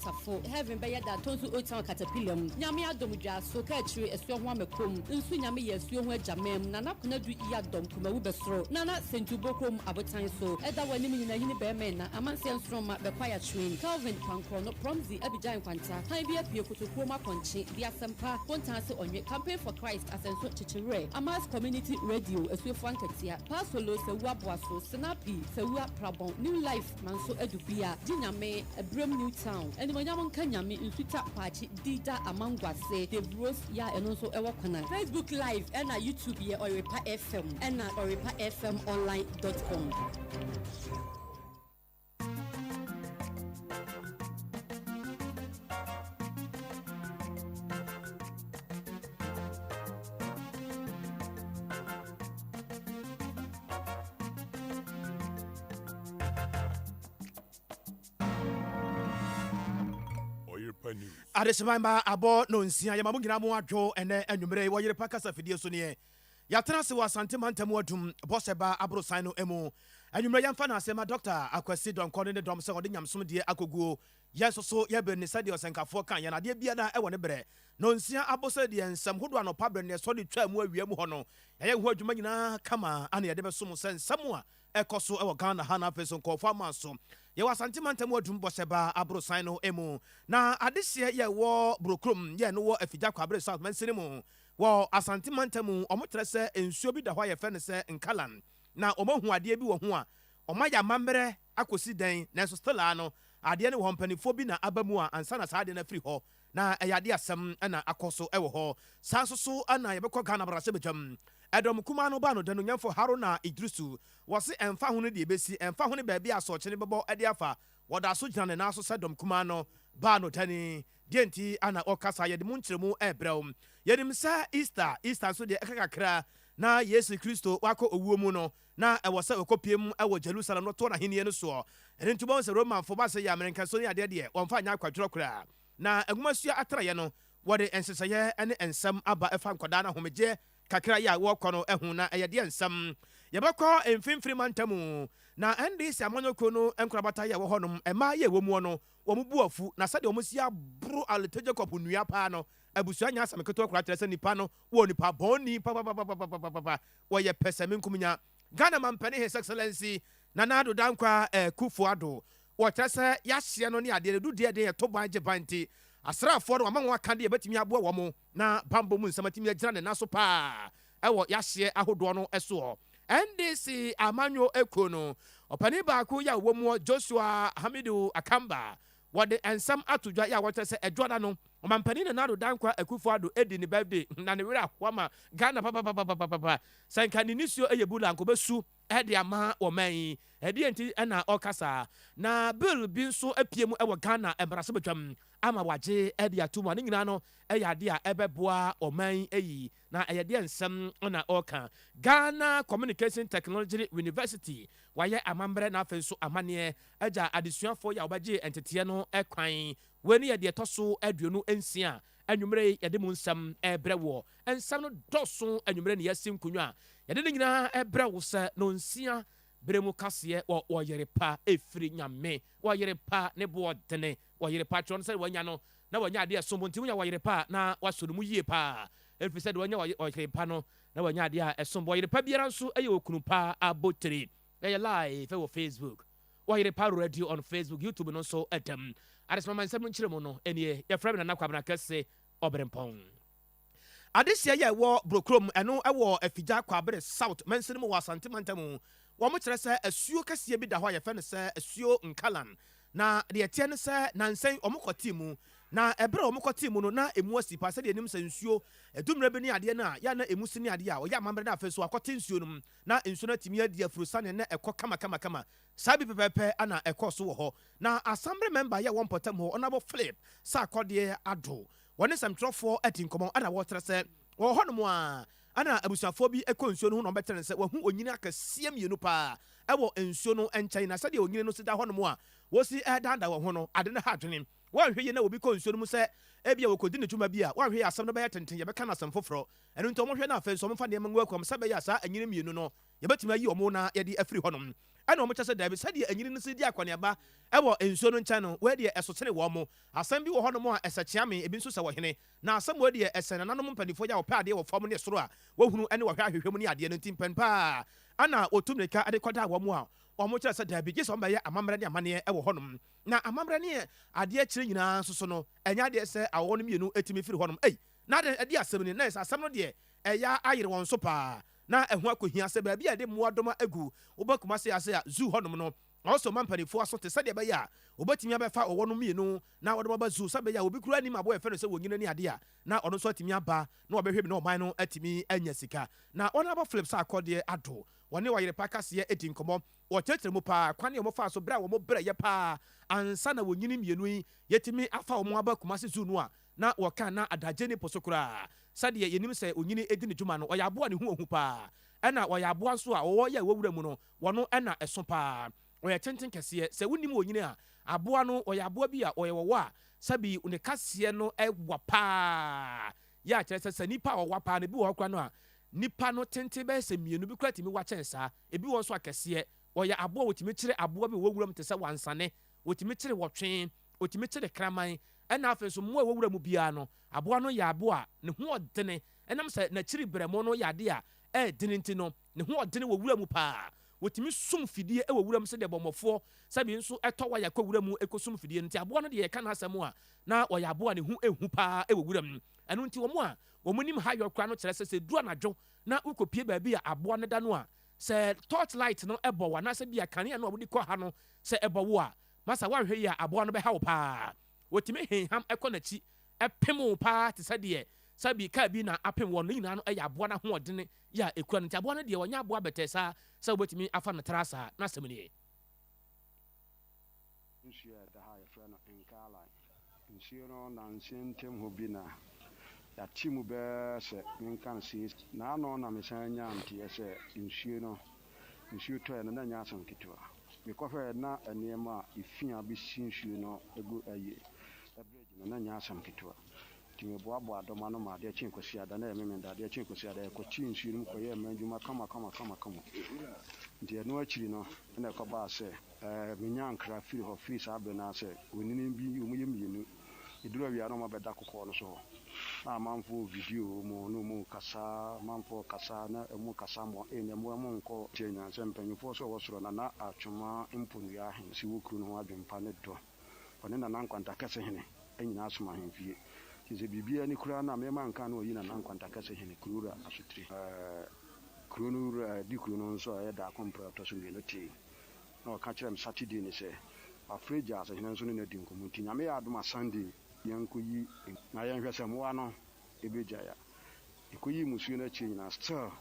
tafo heaven be ya da tonsu otan caterpillar nyame adom dwa so ka chire esuo ho amekom nsu nyame ye esuo ho agyamem na nakona du iya dom kuma wu besoro na sentu bokom abotan so eda wani mi nyina hini be men na amanse nsroma be kwaya train Calvin Pankro no promzi abijan kwanta han bi apie kutokuo makonche dia sempa kontase onwe campaign for Christ asenso chichire Amas community radio esuo fanketia pasolo sewu aboaso snappy sewu prabon new life manso edubia jinyame ebrem new town enimonyam nkanyame nsuta pachi dida amangwase the bros ya enonso ewo kwana Facebook live and YouTube ye Oyerepa FM and orepafmonline.com. Adesimamba abo no nsia yamamu ngina mu adwo ene anwumere Oyerepa kasa fidie so ne yatena se wa santimantam wadum boseba abrosan no emu anwumere yamfa na asema doctor akwasi donko ne dom se ode nyamsom die akoguo yeso so ye be ne sade osenkafo kan ya na de bia da e wone bere no nsia abose de ensam hodo anopa bere ne so de twa mu awia mu ho no ye ho adwuma nyina kama ana ye de besom se nsam a ekoso e wo Ghana hana person ko fa maso ye wa santimantam wadum boseba abrosan no emu na adesie ye wo brokrom ye no wo afija kwabre south mansini mu wo asantimantam omotre se ensuo bi da ho ye fe ne se nkalan na omohu ade bi wo ho a omaya mamre akosi den na so stela no ade ne wo mpanifo bi na abamu a ansa na saade na free ho na eyade asem na akoso ewo ho sansoso ana ye bekọ Ghana brase betwam edom kuma no ba no danu nyamfo Haruna Idrisu wose emfa ho no de besi emfa ho ne ba bia so kye ne bebo ade afa woda so gyina ne na so sedom kuma no ba no tani dienti ana okasa ye de munkyeremu ebrɛw yedim sa Easter so de ekakakra na Yesu Kristo wako owuo mu no na ewo se okopiem ewo Jerusalem no to na henie no so enti bon se Roman fo ba se ya American so ne ade de wonfa nya akwadworo kra na agumasuya atraye no wode enseseye ene ensam aba efa nkoda na homeje kakra ya wo kɔ no ehu na eyede ensam yebekɔ emfimfiri mantamu na NDC amanyoko no enkorabata ye wo honom ema ye wo mu no wo mu buafu na sade wo musia bro alteje kopu nua pa no abusua nya asam keto kora kyerɛ sɛ nipa no wo nipa bɔni pa wo ye pesame nkumnya Ghana mampani His Excellency Nana Addo Dankwa Kufuado wo kyerɛ sɛ yahye no ne ade du de de to ban jebanti asrafo no amang waka de betimi aboa wo mo na bambo mu nsamatimi agyina ne naso pa ewo yahye ahodo no eso NDC amanyo ekono opani baako ya wo mu Joshua Hamidu Akamba wode ensam atodwa ya wote se edwoda no omampani na Addo Dankwa Kufuado edi ni birthday na ne wira ahwama Ghana papa sanka ni nisio eyebula nko besu edi ama oman edi enti na okasa na bill bi nso apiem ewo Ghana embrase betwam ama waje edi atuma ne nyina no eyade a ebeboa oman eyi na eyade ensem na oka Ghana Communication Technology University waye amambre na afenso amane agya adesuafo ya obaje entete no ekwan weni yade toso aduonu ensia anwumre yade mu nsam ebrewo ensam no doso anwumre ne yasim kunwa yade ne nyina ebrewo se no nsia bremu kase wo Oyerepa efiri nyame Oyerepa ne boodene Oyerepa tron se wanya no na wanya ade esombo nya Oyerepa na wasorumu yie pa efi se de wanya Oyerepa no na wanya ade a esombo Oyerepa biara nso eye okunu pa abotire eye live wo Facebook Oyerepa radio on Facebook YouTube no so edem aresma mansam nkyeremu no enie ye frame na kwabna kase obrempon adesia ye wo brokrom eno ewo afija kwabere south mensin mu wasantimantamu wo mo kyerɛ sɛ asuo kase bi da hɔ ye fɛ ne sɛ asuo nkalan na de etie ne sɛ nansen omokɔti mu na ebere omokɔti mu no na emu asipa sɛ de enim sɛ nsuo edumre bi ne ade na ya na emu sini ade a oya mamre na afeso akɔte nsuo no na nsuo na timi adi afuru ne na ekɔ kama sabi pepepe ana ekɔ so wɔ hɔ na assembly member ya wɔn potam hɔ onabo Philip sa akɔde ado wɔne samtrɔfo atinkomo ana wɔtre sɛ wɔ hɔ no mu a ana abusuafo bi ekɔ nsuo no ho na ɔbɛtene sɛ wahu onyini akɛseɛ mienu pa ɛwɔ nsuo no nkyɛn na sɛdeɛ onyini no sida hɔ no mu a wosi ɛdanda wɔ ho no ade ne ha adwene wɔhwɛ ye na obi kɔ nsuo no mu sɛ ebia wɔkɔdi ne twuma bi a wɔhwɛ asɛm no bɛyɛ tenten yɛbɛka na asɛm foforɔ ɛno nti ɔmohwɛ na afɛ nso ɔmfa nneɛma ngu akɔm sɛ bɛyɛ saa anyini mienu no yɛbɛtumi ayi ɔmo na yɛde afiri hɔnom ɛna ɔmo kyɛ sɛ daabi sɛdeɛ anyini no si di akɔneaba ɛwɔ nsuo no nkyɛn no wɔdeɛ ɛsokyere wɔn mo asɛm bi wɔ hɔnom a ɛsɛkyea me ebi nso sɛ wɔhene na asɛm wɔdeɛ ɛsɛ nananom mpanimfoɔ yɛ wɔpɛ adeɛ wɔ fam ne soro a wɔhunu ɛne wɔhwɛ ahwehwɛ mu ne adeɛ no nti mpɛn paa ana otum ne ka ɛde kɔda wɔn mo a ɔmo kyerɛ sɛ daabi gye sɛ ɔmo bɛyɛ amammerɛ ne amanneɛ ɛwɔ hɔnom na amammerɛ ne adeɛ kyerɛ nyinaa nso so no ɛnyɛ adeɛ sɛ awɔ no mmienu etumi firi hɔnom na ɛde asɛm ni na ɛsɛ asɛm no deɛ ɛyɛ ayere wɔn so paa na ɛho akɔhia sɛ baabi a ɛde mmoadɔma agu wobɛkuma se ase a zoo hɔnom no ɔsɔ ma mpanimfoɔ aso te sɛdeɛ ɛbɛyɛ a wobɛtumi abɛfa ɔwɔ no mmienu na wɔde bɛba zoo sɛ bɛyɛ a obi kura anim abɔ ɛfɛ no sɛ wɔnyina ne adeɛ a na ɔno nso atumi aba na wɔbɛhwɛ bi na ɔman no atumi anya sika na ɔno aba flip sɛ akɔdeɛ ado wɔne Oyerepa kaseɛ edi nkɔmmɔ wɔkyerɛkyerɛ mu paa kwan ne wɔmfa so berɛ a wɔn berɛ yɛ paa ansa na wɔnyini mmienu yi yɛtumi afa wɔn aba Kumasi zoo no a na wɔka na adagye ne po so koraa sɛdeɛ yɛnim sɛ onyini edi ne dwuma no ɔyɛ aboa ne ho ohu paa ɛna wɔyɛ aboa nso a wɔwɔ yɛ wɔwura mu no wɔno ɛna ɛso paa ɔyɛ tenten kɛseɛ sɛ wonim onyini a aboa no ɔyɛ aboa bi a ɔyɛ wɔwɔ a sɛbi ne kaseɛ no ɛwɔ paa yɛ akyerɛ sɛ nipa a ɔwɔ paa no bi wɔ hɔ koraa no a nipa no tenten bɛyɛ sɛ mmienu bi koraa tumi wakyɛn saa ebi wɔ nso akɛseɛ ɔyɛ aboa wɔtumi kyerɛ aboa bi wɔwura mu te sɛ wansane wɔtumi kyerɛ wɔtwe wɔtumi kyerɛ kraman ɛna afei nso mmoa a wɔwura mu biara no aboa no yɛ aboa ne ho ɔdene ɛnam sɛ n'akyiri brɛmo no yɛ adeɛ a ɛɛdene nti no ne ho ɔdene wɔ wura mu paa wɔtumi sum fidie ɛwɔ wura mu sɛdeɛ bɔmmɔfoɔ sɛbi nso ɛtɔ wayɛ kɔ wura mu ɛkɔsum fidie no nti aboa no deɛ yɛka n'asɛm a na ɔyɛ aboa ne ho ehu paa ɛwɔ wura mu ɛno nti wɔn a wɔn nim ha yɔ kora no kyerɛ sɛ duru anadwo na wokɔpie baabi a aboa no da no a sɛ torch light no ɛbɔ wo anaasɛ bi a kanea no a wɔde kɔ ha no sɛ ɛbɔ wo a masa woahwɛ yi a aboa no bɛha wo paa wɔtumi henham ɛkɔ n'akyi ɛpem wo paa te sɛ deɛ sɛbi kaa bi na apem wɔn no nyinaa no ɛyɛ aboa no ahoɔdene yɛ a ɛkura no nti aboa no deɛ wɔnyɛ aboa bɛtɛ saa sɛ wobɛtumi afa no tra saa na asɛm nie nsuo ɛda ha yɛfrɛ no nkala nsuo no nanse ntam hɔ bi na yɛate mu bɛɛ sɛ menka no sɛ naano na mesan nya nteɛ sɛ nsuo tɔɛ no na nyɛ asɛm ketewa mekɔhwɛ na nneɛma a ɛfi a bɛsi nsuo no ɛgu aye ɛberɛ no na nyɛ asɛm ketewa nti meboaboa dɔma no ma adeɛ kye nkɔsiada na ɛmemenda adeɛ kye nkɔsiada yɛkɔkyi nsuo no mu kɔyɛ ma adwuma kama nti ɛno akyiri no na ɛkɔbaa sɛ menya nkra firi hɔ firi saa berɛ no sɛ ɔnini bi ɔmuyɛ mmienu ɛduru awia no ɔmabɛda kokɔɔ no so hɔ na amanfoɔ video mu no mu kasa amanfoɔ kasa na ɛmu kasa mmɔ ɛnɛmu ɛmu nkɔ kyɛ nyina sɛ mpanyimfoɔ sɛ ɔwɔ soro na atwoma mponua ahen si wɔ kuro no ho adwempa ne dɔ ɔne nana nkwanta kɛse hene ɛnyina asom ahemfie nti sɛ biribiara ne koraa na mɛma nka na ɔyi nana nkwanta kɛse hene kurura asotiri kuro no wura di kuro no nso a ɛyɛ daako mpra ɔtɔ so mmienu tee na ɔka kyerɛ m saturday ne sɛ afrɛ gya asɛhene nso ne no adi nkɔmmɔ nti nyame yɛ adom a sunday yɛnkɔyi na yɛnhwɛ sɛ mmoa no ɛbɛgya ya ɛkɔyi musuo no akyiri nyinaa still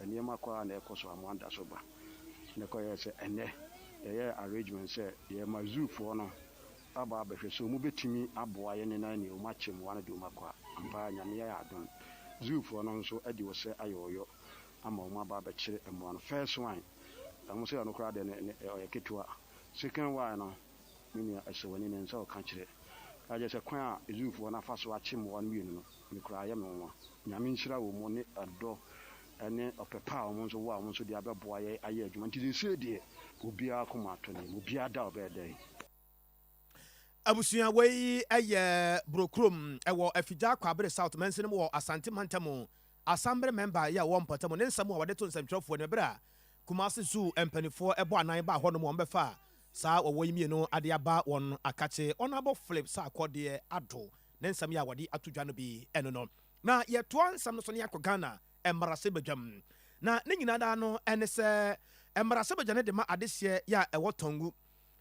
nneɛma kɔ a na ɛkɔ so amoa da so ba ne kɔyɛ sɛ ɛnɛ yɛyɛ arrangement sɛ yɛma zoofoɔ no aba abɛhwɛ sɛ ɔmu bɛtumi aboa yɛ ne na ne ɔmu akyɛ mmoa no de ɔmu akɔ a ampa nyame yɛ adom zoofoɔ no nso ade wɔ sɛ ayɛ ɔyɔ ama ɔmu aba abɛkyerɛ mmoa no first one ɛmo sɛ ɔno koraa deɛ ɔyɛ ketewa second one no me nua ɛsɛ w'ani ne nsa ɔka kyerɛ agye sɛ kwan a zoofoɔ no afa so akye mmoa no mmienu no me koraa yɛ me nwa nyame nhyira wɔ mu ne ɛdɔ ɛne ɔpɛpa a ɔmo nso wɔ a ɔmo nso de abɛboa yɛ ayɛ adwuma nti sɛ deɛ obiara kɔma atɔ ne mu obiara da ɔbɛyɛ dɛn abusua wei ɛyɛ brokurom ɛwɔ afigya kwabere south mansin mu wɔ asante mantam asambere member yɛ wɔ mpɔtam ne nsɛm a wɔde to nsɛmtwerɛfoɔ ne bere a Kumasi zoo mpanifoɔ ɛbɔ anan ba hɔ no mu ɔmbɛfa saa wɔwɔ yi mmienu ade aba wɔn akakye ɔnabɔ flip saa akɔdeɛ ado ne nsɛm yɛ a wɔde ato dwa no bi ɛno no na yɛtoa nsɛm no so ne yɛakɔ Ghana mmarasɛbadwam na ne nyinaa daa no ɛne sɛ mmarasɛbadwa no de ma adehyɛ yɛ a ɛwɔ tɔngu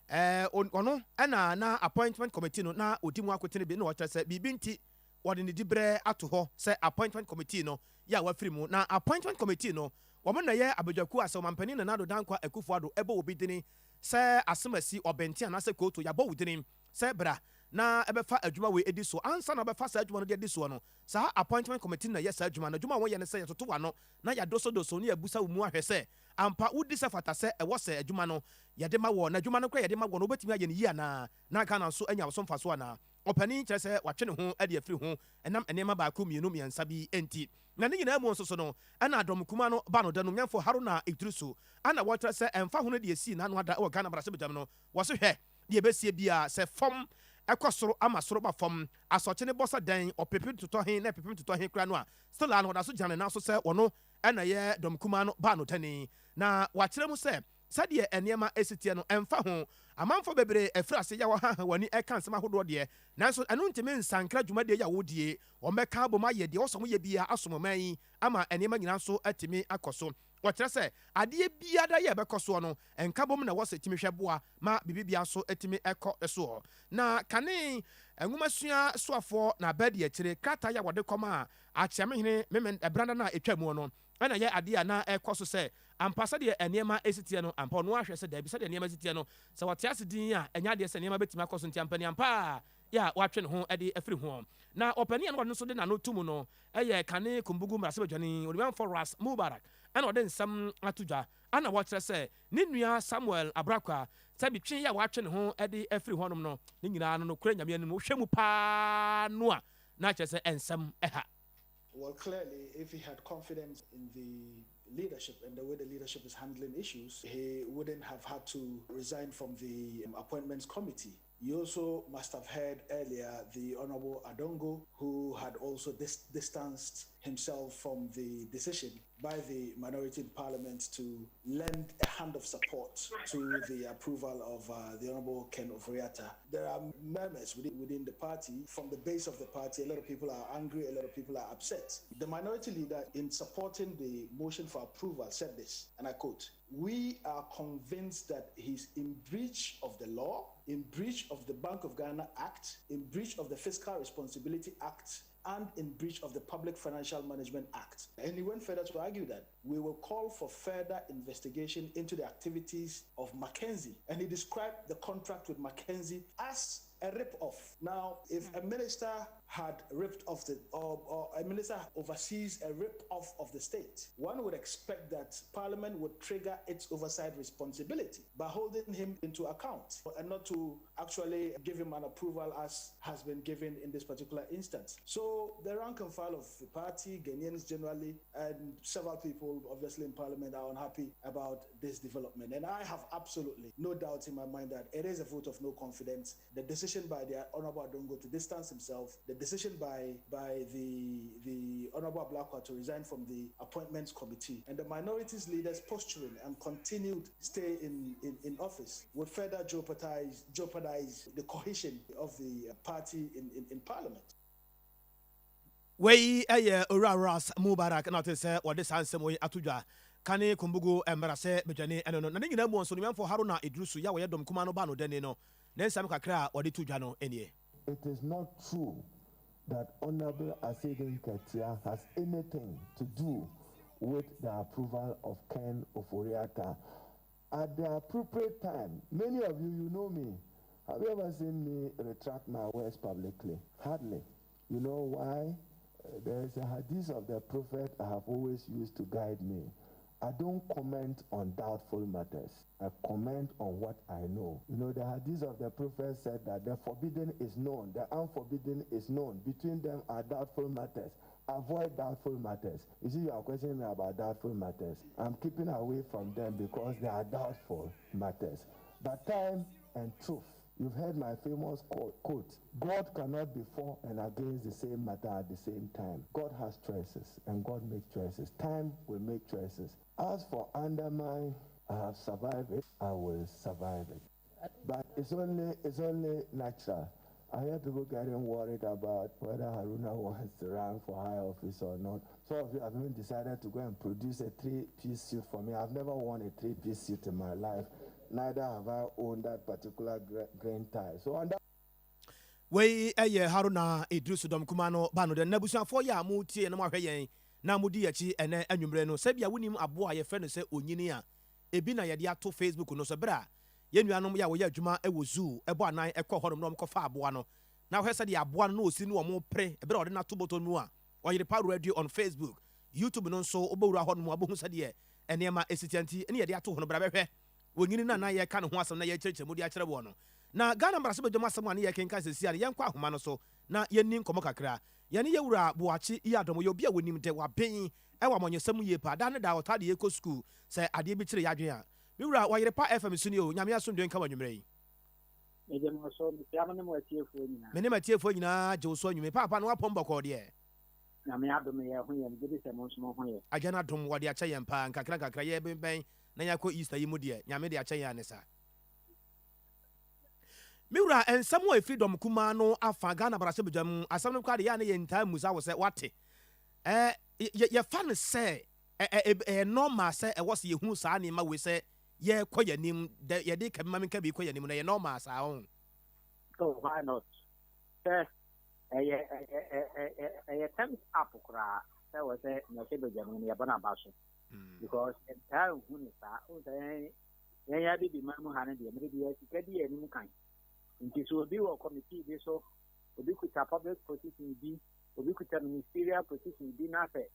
ɔno ɛna na appointment committee no na ɔdi mu akotene bi na wɔkyerɛ sɛ biribi nti wɔde ne diberɛ ato hɔ sɛ appointment committee no yɛ a wafiri mu na appointment committee no wɔn na yɛ abadwaku asɛ ɔmampanin Nana Addo Dankwa Akufo-Addo ɛbɔ obi dini sɛ asɛmasi ɔbɛnti anaasɛ kooto yɛabɔ wo dini sɛ bra na ɛbɛfa adwuma wei edi so ansa na ɔbɛfa saa adwuma no de edi so no saa appointment committee na yɛ saa adwuma no adwuma a wɔyɛ ne sɛ yɛtoto wano na yɛadosodoso ne yɛbusa wo mu ahwɛ sɛ ampa wodi sɛ fata sɛ ɛwɔ sɛ adwuma no yɛde ma wɔ na adwuma no kora yɛde ma wɔ no wobɛtumi ayɛ no yie anaa na aka na nso anya so mfa so anaa ɔpanin kyerɛ sɛ watwe ne ho de afiri ho ɛnam nneɛma baako mmienu mmiɛnsa bi enti na ne nyinaa mu nso so no ɛna adɔm kuma no ba no da no nyɛmfo Haruna Idrisu ana wɔkyerɛ sɛ ɛmfa ho no deɛ sii na ano ada wɔ Ghana Brassebegyam no wɔso hwɛ deɛ ɛbɛsie bia sɛ fam ɛkɔ soro ama soro ba fam asɔkye ne bɔsa dan ɔpepe totɔ he na pepe totɔ he kura no a still ano da so gyane na so sɛ ɔno ɛna yɛ dɔm kuma no ba no tani na wakyerɛ mu sɛ sɛdeɛ nneɛma ɛsitie no ɛmfa ho amanfo bebree ɛfiri ase yɛwɔ ha wani ɛka nsɛm ahodoɔ deɛ nanso ɛno ntumi nsankra dwumadie yɛ a wodie ɔmmɛka abom ayɛ deɛ ɔsɔm yɛ bia asom ɔman yi ama nneɛma nyinaa nso atumi akɔ so wɔkyerɛ sɛ adeɛ biara yɛ ɛbɛkɔ soɔ no ɛnka bom na wɔsɛ tumi hwɛ boa ma bibibia nso atumi ɛkɔ soɔ na kane nwumasua soafoɔ na abɛdi akyire krataa yɛ wɔde kɔm a akyeamehene memen ɛbranda no a ɛtwa mu no ɛna yɛ adeɛ a na ɛkɔ so sɛ ampa sɛdeɛ nneɛma ɛsitie no ampa ɔno ahwɛ sɛ daabi sɛdeɛ nneɛma ɛsitie no sɛ wɔte ase din a ɛnyɛ adeɛ sɛ nneɛma bɛtumi akɔ so nti ampani ampa a yɛ a wɔatwe ne ho de afiri ho na ɔpani a no wɔde nso de n'ano to mu no ɛyɛ kane kumbugu Brassebegyani onimanfo Ras Mubarak ɛna ɔde nsɛm ato dwa ana wɔkyerɛ sɛ ne nua Samuel Abrakwa sɛ bitwe yɛ a wɔatwe ne ho de afiri hɔnom no ne nyinaa no nokora nyame anim wohwɛ mu paa no a na kyerɛ sɛ ɛnsɛm ɛha. Well, clearly, if he had confidence in the leadership and the way the leadership is handling issues, he wouldn't have had to resign from the appointments committee. You also must have heard earlier the Honorable Adongo, who had also distanced himself from the decision by the minority in parliament to lend a hand of support to the approval of the Honorable Ken Oforiatta. There are murmurs within the party. From the base of the party, a lot of people are angry, a lot of people are upset. The minority leader, in supporting the motion for approval, said this, and I quote, "We are convinced that he's in breach of the law, in breach of the Bank of Ghana Act, in breach of the Fiscal Responsibility Act, and in breach of the Public Financial Management Act." And he went further to argue that we will call for further investigation into the activities of Mackenzie. And he described the contract with Mackenzie as a rip-off. Now, if a minister had ripped off or a minister oversees a rip-off of the state, one would expect that Parliament would trigger its oversight responsibility by holding him into account and not to actually give him an approval as has been given in this particular instance. So the rank and file of the party, Ghanaians generally, and several people obviously in Parliament are unhappy about this development. And I have absolutely no doubt in my mind that it is a vote of no confidence. The decision by the Honorable Adongo to distance himself, the decision by the Honorable Ablakwa to resign from the appointments committee, and the minorities leaders posturing and continued stay in office would further jeopardize the cohesion of the party in Parliament. Wei Ora Ras Mubarak na te sɛ wɔde saa nsɛm wei ato dwa kane kumbugu Brassebegyani ɛno no na ne nyinaa mu nso onimanfo Haruna Idrisu ya wɔyɛ dɔm kuma no ba no dani no ne nsɛm kakra a wɔde to dwa no ɛnie. It is not true that Honorable Asedin Ketia has anything to do with the approval of Ken Oforiatta. At the appropriate time, many of you know me. Have you ever seen me retract my words publicly? Hardly. You know why? There is a hadith of the Prophet I have always used to guide me. I don't comment on doubtful matters. I comment on what I know. You know, the hadith of the Prophet said that the forbidden is known, the unforbidden is known. Between them are doubtful matters. Avoid doubtful matters. You see, you are questioning me about doubtful matters. I'm keeping away from them because they are doubtful matters. But time and truth. You've heard my famous quote, God cannot be for and against the same matter at the same time. God has choices and God makes choices. Time will make choices. As for undermine, I have survived it, I will survive it. But it's only natural. I hear people getting worried about whether Haruna wants to run for high office or not. Some of you have even decided to go and produce a three-piece suit for me. I've never worn a three-piece suit in my life. Neither have I owned that particular grain tie. So on that. Wei Haruna Idrisu dom kuma no ba no de nabusuafo ya mu tie na mahwe yen na mudi yachi ene anwumre no sabia wonim abo a ye fe no se onyini a ebi na ye de ato Facebook no so bra ye nuanom ya wo ya adwuma e wo zoo ebo anan ekọ horom no mkofa abo no na hwe se de abo no osi no mo pre ebra ode na to boto no a Oyerepa radio on Facebook, YouTube no so obowura honom abohu se de enema esitianti ene yede ato hono bra behwe wonyini na ye ka ne ho asem na ye kyerkyere mu de akyere wo no na Ghana Mbrase bedom asem ane ye kenka sesi ale yenkwa ahoma no so na yenni nkomo kakra yene yewura boachi iyadom ye obi a wonim de waben ewa monyesam ye pa da ne da wota de ye ko school se ade bi kyere yadwen a miwura Oyerepa FM suni o nyame aso ndwen ka wanwumre yi meje mo so me mo atiefo nyina me ne matiefo nyina je so anwume papa no apom boko de nyame adom ye ho ye gidi se mo so mo ho ye agana dom wode acha ye mpa nkakra ye ben na yakọ Easter yi mu de nyame de acha ye anesa miwura ensam wo freedom kuma no afa Ghana Mbrase bedom asam no kwa de ya na ye ntaa musa wo se wate ye fa ne se normal se e was ye hu sa ne ma we se ye koyanim ye de ka ma menka bi koyanim na ye normal sa on so why not time up kura say was say na se be jamu ne bana baso because entire hu ne sa o say ya bi ma mu hane de me de ya sika di ani mu kan nti so obi wo committee bi so obi kuta public position bi obi kuta ministerial position bi na fe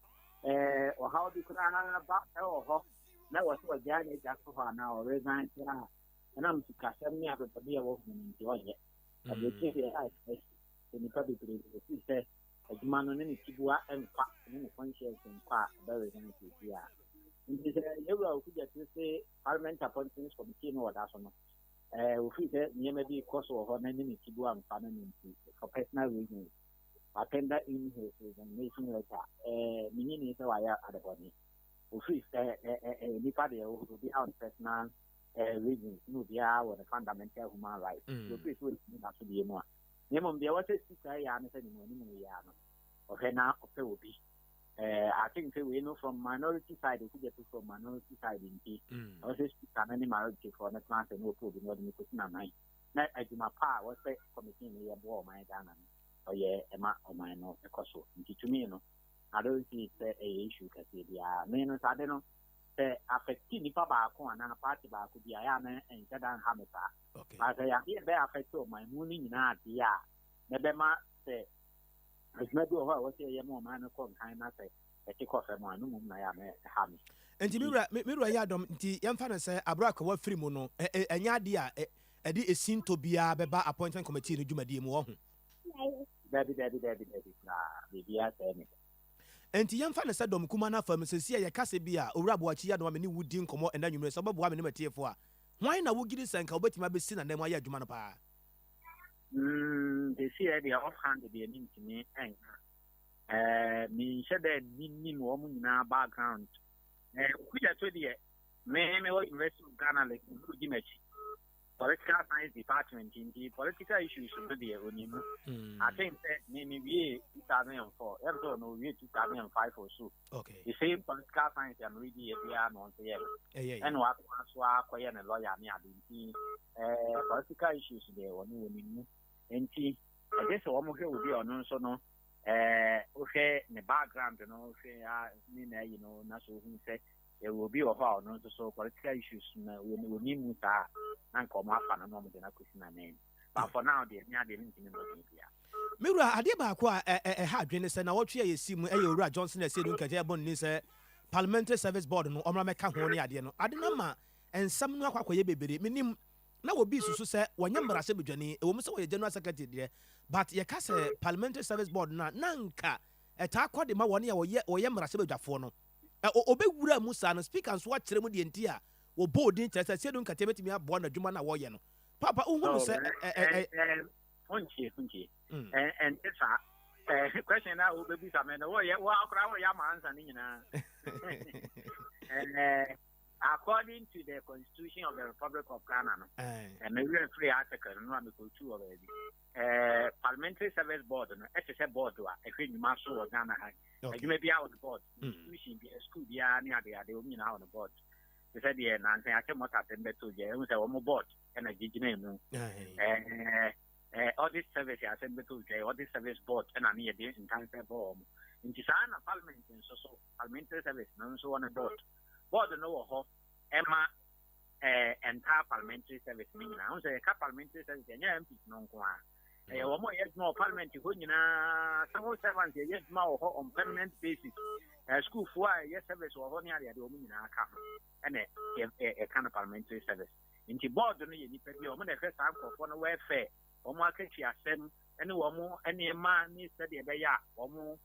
o how bi kuna na ba o ho na wo so ja ne ja so ha na o resign na na mu sika sem ni abe bi wo hu ni nti o ye abi ti ya ni pa bi bi si se aduma no ne tibua emfa ne conscience emfa ba resign ti ya nti se yewa ku ja ti se parliament appointments committee no wada so no we feel that nyema bi course of ho na ne tibua emfa na ni for personal reasons attender in his resignation letter minini se wa ya adeboni we feel ni pa de o be out personal reasons no be our fundamental human rights we feel so na so be mu a nyema bi wa se sika ya na se ni mu ya no o he na o pe obi I think we know from minority side we get from minority side in T also sika na ni minority for na class no problem no me ko na nine na aduma pa was say committee ni ya bo my Ghana or yeah, Emma or my no, a coso. To me, no, I don't see it's a issue. Because menos I don't know. Affecting if about and a party about could be a young and Jadan Hamata. okay As I am here, bear affect my mooning in art, yeah. Nebema say, as maybe what say a more man of kind, I say, a kick off a man, no, I am a hammy. enti miwura yadom nti yemfa ne se abraka wa free mu no enya dia e di esin to bia beba appointment committee no dwumadi mu wo ho Baby, baby, I say. enti yemfa ne se dom kuma na fam se sia ye kase bia owura boachi ya no me ni wudi nkomo enda nwumre so babo me ne matiefo a hwan na wogiri senka obetima be si na dem aye adwuma no pa They see the offhand the name to me me said that ni no mu nyina background kuja to the me wo university of Ghana like Ujimechi political science department in the political issues so the onimu I think that maybe we 2004 ever no we 2005 or so okay the same political science and really we are non say and what so akoye na lawyer me adinti political issues there onimu enti I guess o mo he obi ono so no o he ne background no o he ni na you know na so hu say there will be of our no so political issues na we need ta na nko ma fa no mo de na kwesi na name but for now the nya de ntini no bia miwura ade ba ko ha adwene se na wotwe ye simu owura Johnson ese du nkaje bon ni se parliamentary service board no omra meka ho ne ade no ade na ma ensam no akwakoye bebere menim na wo bi susu se wonye Mbrase bedwane ewo mse wo ye general secretary de but ye ka se parliamentary service board na nanka eta akode ma woni ya wo ye Mbrase bedwafo no obewura musa no speaker so akire mu de ntia wo boarding chese se du nkate betimi abo na dwuma na wo ye no papa uhunu se funky and it's a question now will be some and what akra wo ya ma answer ni nyina and according to the constitution of the Republic of Ghana no and maybe a free article no am go to already parliamentary service board no ese board wa e hwe nyuma so wo Ghana ha you may be out on the board institution be school be any ade o nyina on the board they said the na ntan ake mota tembe to je we say wo board and a gigina mu audit service ya tembe to je audit service board and ani e dey in time for in tisana parliament so parliamentary service no so on the board no ho ema entire parliamentary service mean na say parliamentary service nya MP no nko a wɔn a yɛdwuma wɔ parliament hɔ nyinaa civil servants yɛdwuma wɔ hɔ on permanent basis schoolfoɔ a yɛ service wɔ hɔ ne adeade wɔn nyinaa ka ho ɛna yɛka no parliamentary service nti board no yɛ nipa bi a wɔn na ɛhwɛ saa nkurɔfoɔ no welfare wɔn akatwi asɛm ɛne wɔn nneɛma ne sɛdeɛ ɛbɛyɛ a wɔn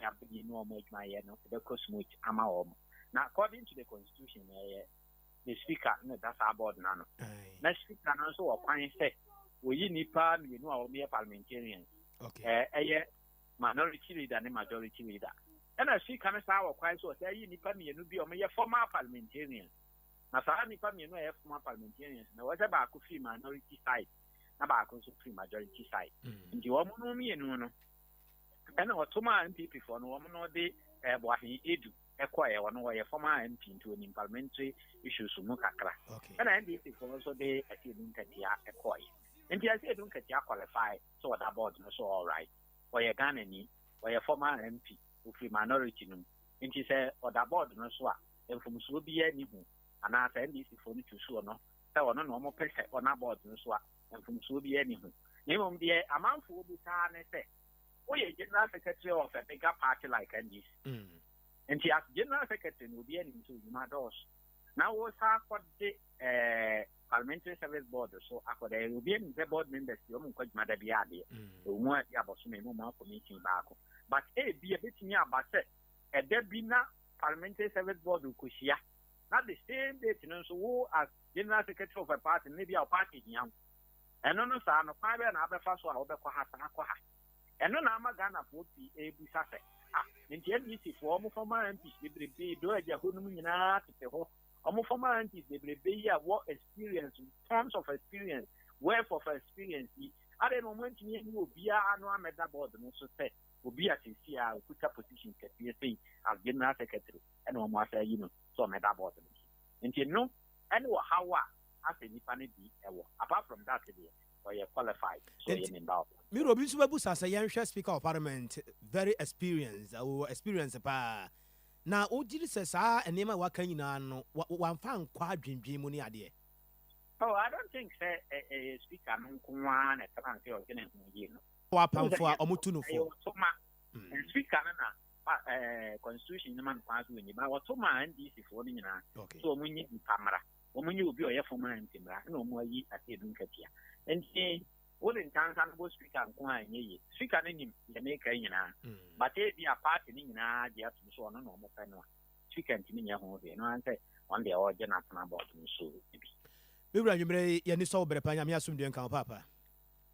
abɛdi ne wɔn adwuma yɛ no ɛbɛkɔ smooth ama wɔn na according to the constitution the speaker no that's our board na no na speaker no nso wɔ kwan sɛ oyi nipa mmienu a wɔn yɛ parliamentarians ɛyɛ minority leader ne majority leader ɛna speaker no saa wɔ kwan so ɔsɛ yi nipa mmienu bi a wɔn yɛ former parliamentarians na saa nipa mmienu a yɛ former parliamentarians na wɔsɛ baako firi minority side na baako nso firi majority side nti wɔn no mmienu no ɛna ɔtoma MPP foɔ no wɔn no de buahin edu ɛkɔɛ wɔn no wɔyɛ former MP nti wɔn parliamentary issues mu kakra ɛna NDC foɔ nso de ɛsɛ edu nkatia ɛkɔɛ nti ɛsɛ edu nkatia qualify so ɔda board no so all right wɔyɛ Ghana ni wɔyɛ former MP ofiri minority no nti sɛ ɔda board no so a mfomsoɔ bi yɛ ni ho anaasɛ NDC foɔ no tusuo no sɛ ɔno na wɔn pɛ sɛ ɔna board no so a mfomsoɔ bi yɛ ni ho na mmom deɛ amanfoɔ bi saa ne sɛ woyɛ general secretary of a bigger party like NDC nti as general secretary no obi anim so nnwuma dɔɔso na wo saa akɔde parliamentary service board so akɔde obi anim sɛ board members yɛ ɔmo nkɔ dwuma da bi adeɛ ɔmo adi abɔsome mu ma committee baako but ebi ebetumi aba sɛ ɛda bi na parliamentary service board kɔhyia na the same date no nso wo as general secretary of a party ne bi a party hia ɛno no saa no kwan bɛyɛ na abɛfa so a wɔbɛkɔ ha saa akɔ ha ɛno na ama Ghana foɔ pii ebusa sɛ nti NDC foɔ ɔmo former MPs bebrebe do agya hɔ nom nyinaa tete hɔ ɔmo former MPs bebrebe yi a wɔ experience terms of experience wealth of experience yi ade na ɔmo ntumi ani obiara no amɛda board no so sɛ obi a sisi a okuta position kɛseɛ sɛyi as general secretary ɛna ɔmo asa yi no so ɔmɛda board no so nti no ɛne wɔ haw a asɛ nipa no bi ɛwɔ apart from that deɛ ɔyɛ qualified so yɛ member of Miro obi nso bɛbu sasa yɛnhwɛ speaker of parliament very experienced experience paa na wogyiri sɛ saa nneɛma waka nyinaa no wamfa nkwa adwendwen mu ne adeɛ oh I don't think say a speaker no nkoa na ɛtena sɛ ɔgye ne ho yie no wapamfo a ɔmotu no fo speaker no na constitution no man kwa so ni ba wɔtoma NDC fo no nyinaa so ɔmo nyi pamara ɔmo nyi obi ɔyɛ former MP mra na ɔmo ayi ase edu nkatia nti wouldn't ntansa no speaker nko a nyɛ yie speaker no nim yɛ ne kai nyinaa but ebi a party no nyinaa gye ato so ɔno na ɔmo pɛ no a speaker ntimi nyɛ ho deɛ no ansɛ on deɛ ɔgye n'atena board no so bi bibra nwumere yɛni sɛ wobere pa nyame asomdwe nka wo papa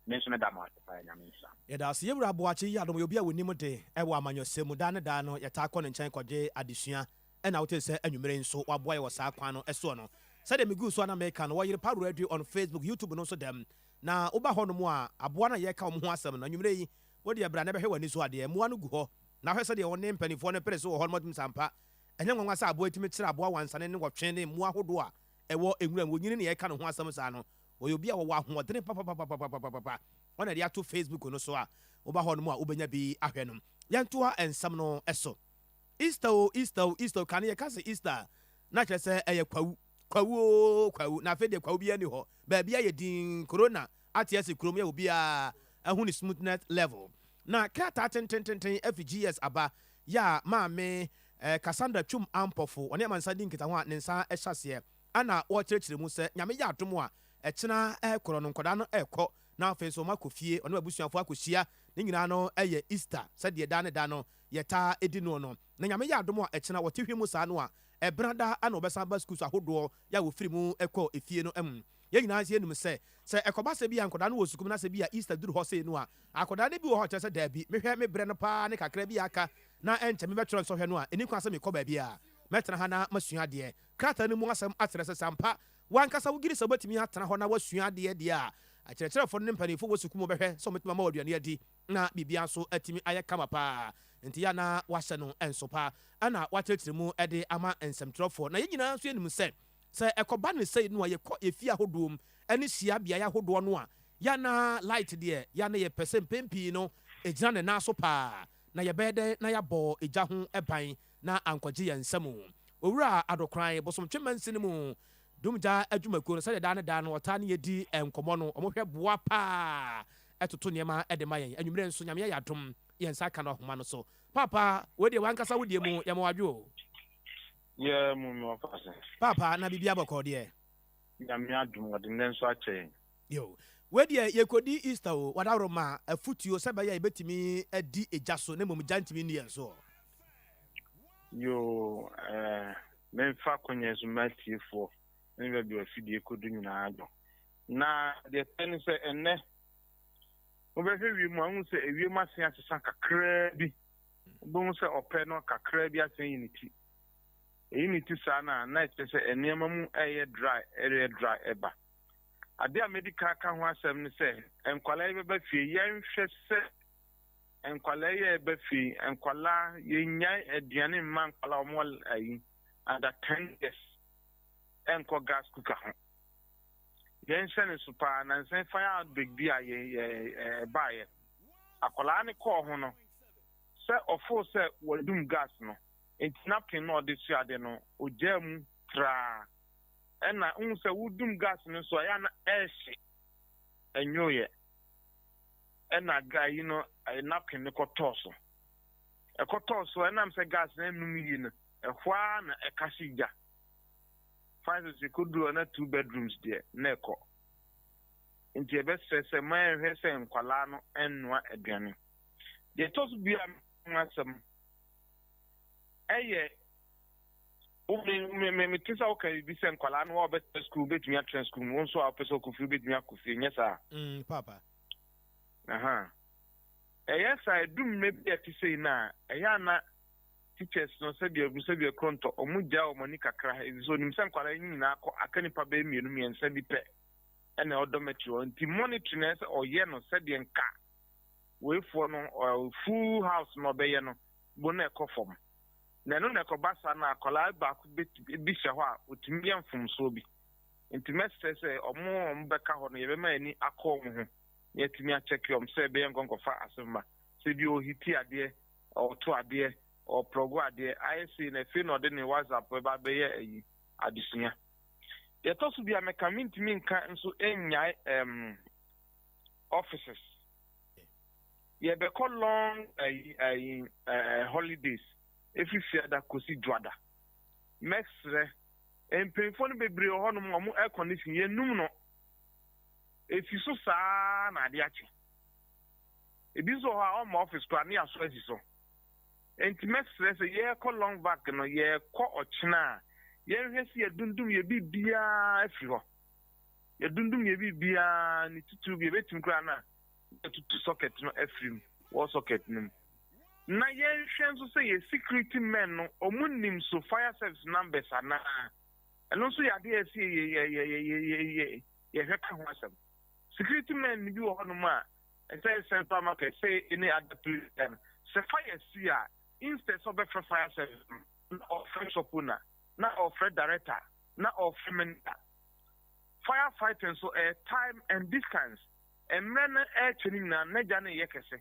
me nso meda mo ase pa nyame nsa yɛda ase yɛwura aboakye yi adom yɛ obi a wɔnim de ɛwɔ amanyɔsɛ mu da ne da no yɛtaa kɔ ne nkyɛn kɔgye adesua ɛna wote sɛ anwumere nso waboa yɛ wɔ saa kwan no ɛsoɔ no sɛdeɛ megu so ana meka no Oyerepa radio on Facebook YouTube no nso dɛm na woba hɔ no mu a aboa no yɛka wo ho asɛm no anwumere yi wode yɛbra na bɛhwɛ w'ani so adeɛ mmoa no gu hɔ na hwɛ sɛdeɛ wɔne mpanimfoɔ no pere so wɔ hɔ no mɔdem sampa ɛnyɛ nwanwa sɛ aboa tumi kyerɛ aboa wansane ne wɔtwe ne mmoa ahodoɔ a ɛwɔ nwura mu wɔnyini ne yɛka no ho asɛm saa no wɔyɛ obi a wɔwɔ ahoɔdene papapapapapapa ɔna de ato Facebook no so a woba hɔ no mu a wobɛnya bi ahwɛ no yɛntoa nsɛm no ɛso Easter kane yɛka sɛ Easter na kyerɛ sɛ ɛyɛ kwawu na afei deɛ kwawu bi ani hɔ baabi ayɛ din corona ate ase kurom yɛ obi a ɛho ne smoothness level na krataa tentententen FGS aba ya maame Cassandra Twum Ampofo ɔne amansa di nkita ho a ne nsa ɛhyɛseɛ ana wɔkyerɛkyerɛ mu sɛ nyame yɛ atom a ɛkyena ɛkorɔ no nkɔdaa no ɛkɔ na afei nso makɔ fie ɔne abusuafoɔ akɔhyia ne nyinaa no ɛyɛ Easter sɛdeɛ da ne da no yɛtaa ɛdi no no na nyame yɛ adom a ɛkyena wɔte hwɛ mu saa no a ɛbrada ana ɔbɛsan ba schools ahodoɔ yɛ wɔfiri mu ɛkɔ efie no mu yɛn nyinaa sɛ yɛnum sɛ ɛkɔba sɛ bi a nkɔdaa no wɔ sukuu na sɛ bi a Easter duru hɔ sei no a akɔdaa no bi wɔ hɔ kyerɛ sɛ daabi mehwɛ me brɛ no paa ne kakra bi aka na ɛnkyɛ mebɛtwerɛ nsɔhwɛ no a ɛni kwan sɛ mekɔ baabi a mɛtena ha na masua adeɛ krataa no mu asɛm akyerɛ sɛ sampa wankasa wogiri sɛ wobɛtumi atena hɔ na wasua adeɛ deɛ a akyerɛkyerɛfoɔ no ne mpanimfoɔ wɔ sukuu mu bɛhwɛ sɛ ɔmɛtumi ama aduane adi na biribia nso atumi ayɛ kama paa nti ya na wahyɛ no ɛnso paa ɛna wakyerɛkyerɛ mu ɛde ama nsɛmtwerɛfoɔ na yɛn nyinaa nso yɛnim sɛ ɛkɔba ne sɛi no a yɛkɔ ɛfie ahodoɔ mu ɛne hyia beaeɛ ahodoɔ no a yana light deɛ yana yɛpɛ sɛ mpɛmpii no ɛgyina ne nan so paa na yɛbɛyɛ dɛ na yɛabɔ ɛgya ho ɛban na ankɔgye yɛn nsɛm owura adokran bosomtwe mansi no mu dumgya adwumakuo no sɛdeɛ daa ne daa no ɔtaa ne yɛdi nkɔmmɔ no ɔmohwɛ boa paa ɛtoto nneɛma ɛde ma yɛn anwummerɛ nso nyame yɛ adom yɛn nsa ka no ahoma no so papa wode wankasa wodie mu yɛma wadwo Yeah, Mummy, papa na bibia bɔkɔ deɛ nyame adom ɔde ne nso akyɛ yo wedeɛ yɛkɔdi easter o wadaworo ma afotuo sɛ bɛyɛ yɛbɛtumi adi agya so na mmom gya ntumi nni yɛn so yo memfa kɔnyɛ so matiefoɔ ne baabi afidie kɔdu nyinaa dɔ na deɛ pɛ ne sɛ ɛnnɛ wobɛhwɛ wiem a wohu sɛ ewiem asen asesa kakraa bi wobɛhu sɛ ɔpɛ no kakraa bi asen yi ne ti ɛyi ne ti saa na ɛkyerɛ sɛ nneɛma mu ɛyɛ dry ɛba ade a medical ka ho asɛm ne sɛ nkwalaa yi bɛba fie yɛnhwɛ sɛ nkwalaa yi a ɛba fie nkwalaa yɛnyae aduane mma nkwalaa ɔmo ayi under 10 years ɛnkɔ gas cooker ho yɛnhyɛ ne so paa na nsɛn fire outbreak bi a ɛbaeɛ akwalaa ne kɔɔ ho no sɛ ɔfoo sɛ wɔadum gas no nti napkin na ɔde so ade no ogyaa mu traa ɛna wohu sɛ wodum gas no so ɛyɛ na ɛhye ɛnwoyɛ ɛna gayi no napkin no kɔtɔɔ so ɛkɔtɔɔ so ɛnam sɛ gas no anum yi no ɛhɔ a na ɛkahye gya five sɛ kɔduru na 2 bedrooms deɛ na ɛkɔ nti ɛbɛsɛ sɛ ma ɛhwɛ sɛ nkwalaa no ɛnnoa aduane deɛ ɛtɔ so bia asɛm ɛyɛ mete sɛ woka bibi sɛ nkwalaa no wɔbɛtɛ school bɛtumi atena school mu wo nso a wopɛ sɛ wokɔfiri bɛtumi akɔfie nyɛ saa papa ɛyɛ saa ɛdumma bi ɛte sei no a ɛyɛ ana teachers no sɛdeɛ korɔntɔ ɔmo gya ɔmo ani kakra ɛbi sɛ onim sɛ nkwalaa yi nyinaa kɔ aka nipa bɛyɛ mmienu mmiɛnsa bi pɛ ɛna ɔdɔmɛtiri hɔ nti monitoring na ɛsɛ ɔyɛ no sɛdeɛ nka weifoɔ no full house na ɔbɛyɛ no bo na ɛkɔ fam na ɛno na ɛkɔba saa na akwadaa baako bi hyɛ hɔ a otumi yɛ mfomsoɔ bi nti mɛsɛ sɛ ɔmo bɛka hɔ no yɛbɛma ani akɔ ɔmo ho na yɛtumi akyɛke ɔmo sɛ ɛbɛyɛ nkɔnkɔfa asɛm ma sɛ bi ɔhiti adeɛ ɔto adeɛ ɔprɔgo adeɛ ayɛ sei na afei na ɔde ne whatsapp ɛba bɛyɛ ayi adesua yɛtɔ so bi a mɛka mentumi nka nso ɛnyae offices yɛbɛkɔ long holidays every fiada kosi dwada mesre mpemfo no bebree hɔ no mo air condition yenum no efi so saa na ade ache ebi so ha on office kwa na aso asi so enti mesre se ye kɔ long back no ye kɔ ɔkyena ye hwɛ si yɛdundum ye bibia afiri hɔ yɛdundum ye bibia ni tutu bi betim kra na tutu socket no afiri mu wall socket no na yɛnhwɛ nso sɛ yɛ security men no ɔmo nim so fire service numbers ana ɛno nso yɛ adeɛ ɛsi yɛhwɛ ka ho asɛm security men bi wɔ hɔnom a ɛsɛ central market sɛ any other place sɛ fire si a instead sɛ ɔbɛfrɛ fire service na ɔfrɛ shop owner na ɔfrɛ director na ɔfrɛ manager firefighting so time and distance mmerɛ no ɛkyɛ no nyinaa n'agya no yɛ kɛse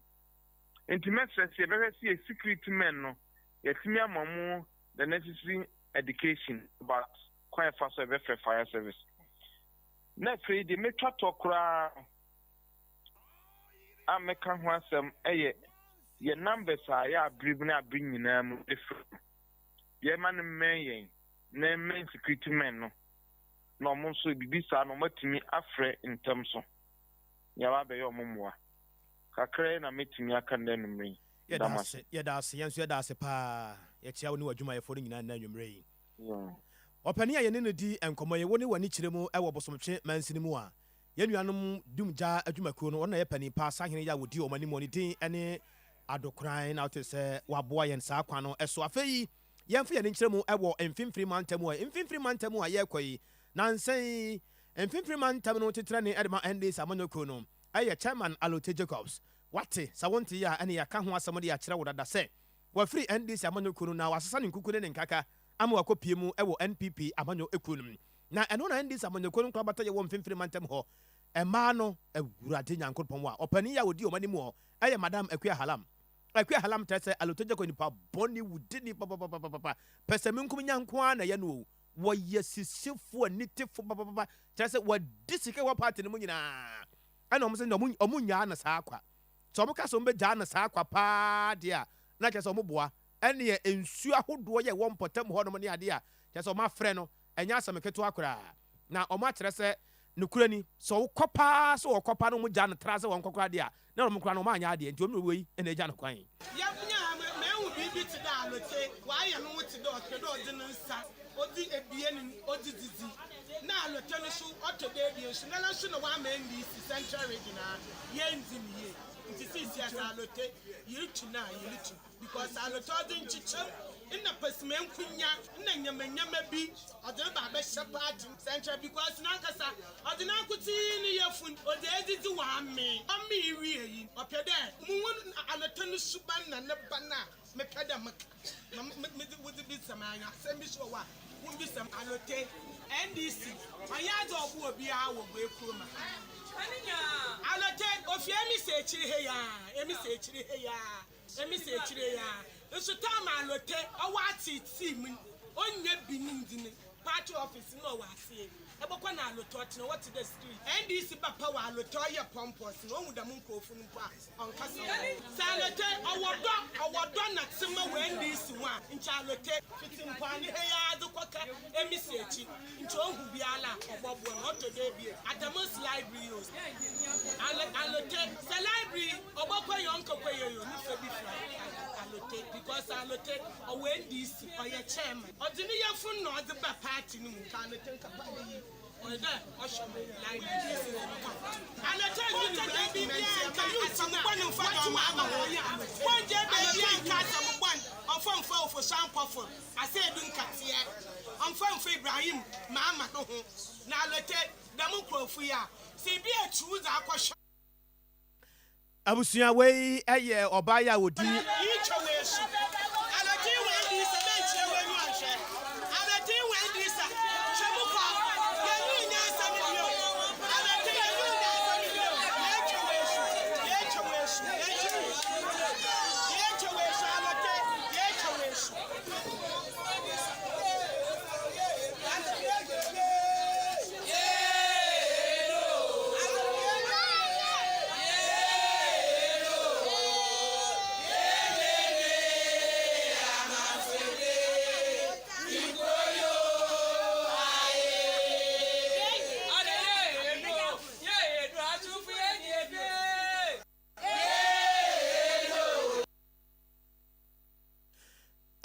nti mɛsrɛ sɛ yɛbɛhwɛ sɛ yɛ security men no yɛtumi ama mo the necessary education about kwan ɛfa so yɛbɛfrɛ fire service na afei deɛ mɛtwa tɔ koraa a mɛka ho asɛm ɛyɛ yɛ numbers a yɛ abere bi na abere nyinaa mu ɛfiri yɛma no mmɛn yɛn na mmɛn security men no na ɔmo nso bibi saa na ɔmatumi afrɛ ntɛm so yɛba bɛyɛ ɔmo mmoa kakra na metumi aka nda numre yɛda ase yɛnso yɛda ase paa yɛkyia wo ne w'adwumayɛfoɔ no nyinaa nna nwummerɛ yi ɔpani a yɛne no di nkɔmmɔ yɛwɔ ne w'ani kyerɛ mu ɛwɔ bosomtwe mansini mu a yɛnuanom dumgya adwumakuo no ɔno na yɛ pani paa sahene yɛ a wɔdi ɔma anim ɔne din ne adokran na wote sɛ waboa yɛn saa kwan no ɛso afei yɛmfa yɛne nkyerɛ mu ɛwɔ mfimfiri mantam a mfimfiri mantam a yɛrekɔ yi nansɛn mfimfiri mantam no tetrɛ ne ɛde ma NDC amanyɔkuo no ɛyɛ chairman Alote Jacobs wate sa wonte ya ɛne yɛaka ho asɛm de yɛakyerɛ wo dada sɛ wafiri NDC amanyɔkuo no na wasesa ne nkuku ne nkaka ama wakɔpie mu ɛwɔ NPP amanyɔkuo no mu na ɛno na NDC amanyɔkuo no nkorabata yɛwɔ mfimfiri mantam hɔ ɛmaa no awurade nyankopɔn a ɔpani yɛ a wɔdi ɔma ne mu hɔ ɛyɛ madam Akua Halam tɛ sɛ Alote Jacobs nipa bɔne wudi ni papapapapa pɛ sɛ menkom nyanko a na yɛ no wɔyɛ sisifoɔ anitefo papapapa kyerɛ sɛ wɔdi sika wɔ party no mu nyinaa ɛna ɔmo sɛ ɔmo nyaa na saa akwa sɛ ɔmo ka sɛ ɔmo bɛgyaa na saa akwa paa deɛ a na kyerɛ sɛ ɔmo boa ɛne nsuo ahodoɔ yɛ wɔn mpɔtam hɔ nom ne adeɛ a kyerɛ sɛ ɔmo afrɛ no ɛnyɛ asɛm ketewa koraa na ɔmo akyerɛ sɛ nokura ni sɛ ɔkɔ paa sɛ ɔkɔ paa no ɔmo gyaa no tra sɛ wɔn kɔkora deɛ a na ɔmo kora no ɔmo anyɛ adeɛ nti ɔmo wɔ yi ɛna agya no kwan mɛhu biribi te dɛ alote waayɛ no wo te dɛ ɔpɛ dɛ ɔde no nsa ɔde ebie no ɔde didi na alote no so ɔtɔ dɛ ebie so na nso na wama ndc central region a yɛndi ne yie nti sisi asa alote yɛretu na yɛretu because alote ɔde nkyekyɛm nna pasimenkunya nna nyamanyama bi ɔde ba abɛhyɛ party central because nankasa ɔde nankote ne yɛfun ɔde adidi wɔ ame iwie yi ɔpɛ dɛ muhu alote no suban na ne ba na mepɛ dɛ meka wode bi samanya sɛ bi so wɔ a wombi sam alote ndc ɔyɛ adze ɔbo obiara wɔ boekuro ma alote ofie mi sɛ ekyiri he ya emi sɛ ekyiri he ya emi sɛ ekyiri ya nso tam alote ɔwɔ ati mu onye binindini party office na ɔwɔ asie ɛbɛkɔ na alote ɔtena wɔte the street ndc ba power alote ɔyɛ pompous na ɔhu dɛm nkurɔfo no mpo a ɔnkasa sɛ alote ɔwɔ dɔ na tema wɔ ndc ho a nkyɛ alote fiti mpane he ya adze kɔka emi sɛ ekyi nkyɛ ɔhu biara ɔbɔboa na ɔtɔ dɛ bie adamus library yos alote sɛ library ɔbɔkɔ yɛ ɔnkɔkɔ yɛ yɛ onifa bi fra alote because alote ɔwɔ ndc ɔyɛ chairman ɔde ne yɛfo na ɔde ba party no mu ka alote nkapa yi ɔyɛ ɔhyɛ library alote yi ne baabi biara nka asɛmbɔ ne mfa dɔm ama wɔyɛ wɔngye baabi a nka asɛmbɔ ɔmfa ofo sampɔfo asɛ edu nkateɛ ɔmfa ibrahim maama no ho na alote dɛm nkurɔfo yi a sɛ bi atuwu dza akɔhyɛ abusua wei ɛyɛ ɔbaa a wodi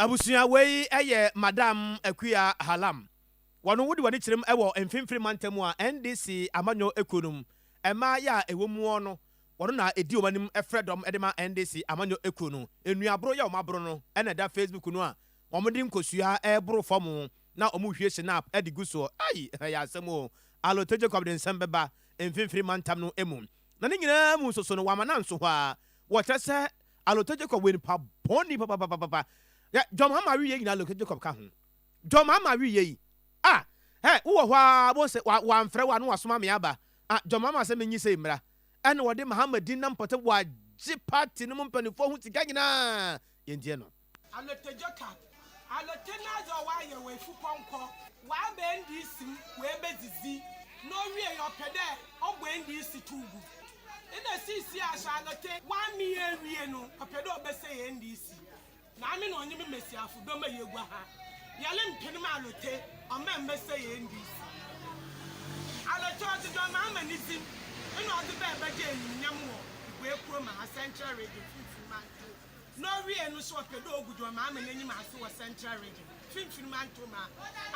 abusua wei ɛyɛ madam akuya halam wɔno wodi wɔde kyerɛm ɛwɔ mfimfiri mantam a ndc amanyo ekonum ɛma yɛ a ɛwɔ mu no wɔno na edi wɔn anim ɛfrɛ dɔm ɛde ma ndc amanyo ekonu enuaboro yɛ wɔn aboro no ɛna da facebook no a wɔn de nkosua ɛboro fam na wɔn hwie snap ɛde gu so ayi ɛyɛ asɛm o alote jacob de nsɛm bɛba mfimfiri mantam no emu na ne nyinaa mu soso no wɔama nanso hɔ a wɔkyerɛ sɛ alote jacob wɔ nipa bɔnni papapapapa ya John Mama wi ye nyina loke Jacob ka ho John Mama wi ye wo hɔ a bo se wa mfrɛ wa no wasoma me aba John Mama sɛ menyi sɛ mmra ɛne wɔde Muhammadin nam pɔtɛ wa gye party no mpanifo ho tika nyina yɛndie no alote Jacob alote na zo wa ye we fu pɔnkɔ wa ba ndc we bezizi no wie ye opede ogbo ndc tugu ina sisi asha alote wa mi ewie no opede obese ye ndc na me no onye me mesiafo do ma yegwa ha yale mpene ma alote o ma mbese ye ndc alote o do ma amanizim ina o do ba beje enyam wo igwe ekuro ma central region fifin manto no wie no so opedo ogudo ma amananyim ase wo central region fifin manto ma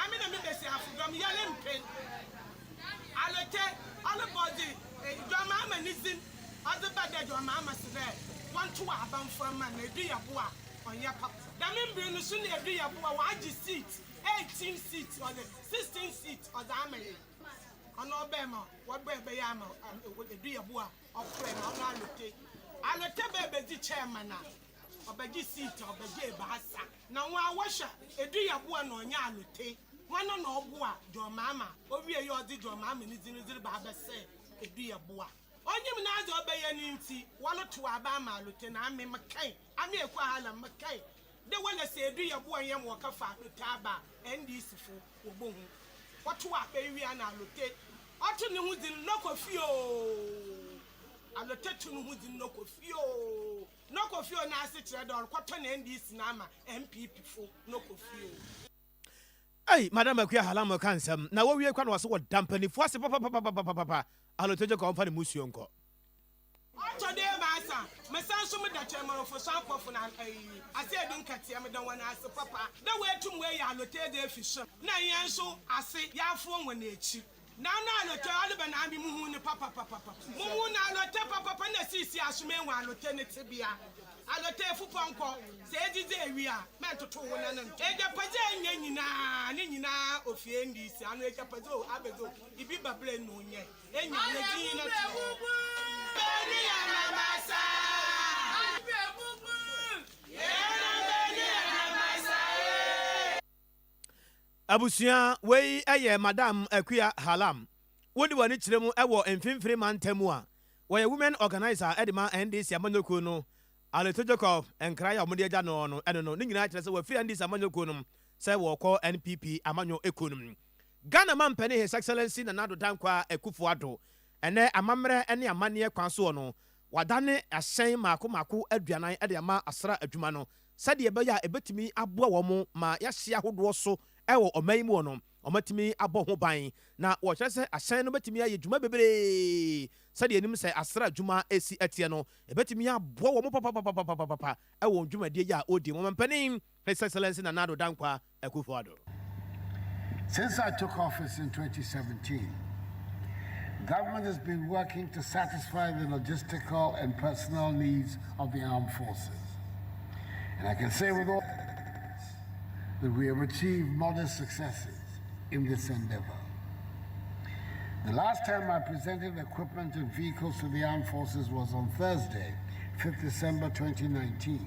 ame na me mesiafo do yale mpene alote all body do ma amanizim o do ba de do ma amasebe want to abanfo ma na edu yabo a onya papa da membri no so na edu yabo a waji seat 18 seats or the 16 seats or the amene ono obema wabebe ya ma edu yabo a okre na ono alote bebe di chairman na obeji seat obeji ebasa na wa washa edu yabo na onya alote wana na obo a do mama owie ye odi do mama ni zini ba bese edu yabo a onyim na azo obeye ni nti waloto aba ma alote na ame makai ame ekwa hala makai de wala se edu yabo anyam wo ka fa aba ndc fo obohu wato aba wi ana alote oto ne hu din lokofio alotetu no hudi no kofio na ase kire don kwato na NDC na ama MPP fo no kofio. Hey, Madam Akuya Halamo Kansam, na wo wie kwa no waso wo dampani fo ase papa aloteje ko mfa ne musuo nko. Ocho de basa, mesan so me da chairman for Sankof na ase edin katia me don wana ase papa. Da we tum we ya aloteje fish. Na yen so ase yafo won na echi. Na alote albe na bi muhu ne papa. Muhu na alote papa na sisi asume wa alote ne tebia. Alote fuponko se ejize ewia mentoto wona nan eja paje anya nyina ofie ndisi anu eja paje o abezo ibi babre no nye enya ne din na beni ya mamasa Abusia wei eye Madam Akuya Halam wodi wani kiremu ewo mfimfiri mantamu a wo women organizer edema NDC amanyoko no Aleto Jacob enkra ya omode agya no no eno no nyina kire se wa free ndisa amanyoko no se wo ko NPP amanyo ekonomy Ghana man pene His Excellency na nado dankwa ekufo ado ene amamre ene amane kwan so no wadane asen mako aduanan ede ama asra adwuma no sade ebe ya ebetimi aboa wo mo ma ya hye ahodo so ewo omaimu no omatimi abo ho ban na wo kire se asen no betimi aye dwuma bebre sade enim se asra adwuma esi atie no ebetimi abo wo mo papa ewo dwuma de ya odi mo mampanin His Excellency na nado dankwa ekufo ado. Since I took office in 2017, government has been working to satisfy the logistical and personnel needs of the armed forces. And I can say with all that we have achieved modest successes in this endeavor. The last time I presented equipment and vehicles to the armed forces was on Thursday, 5th December 2019,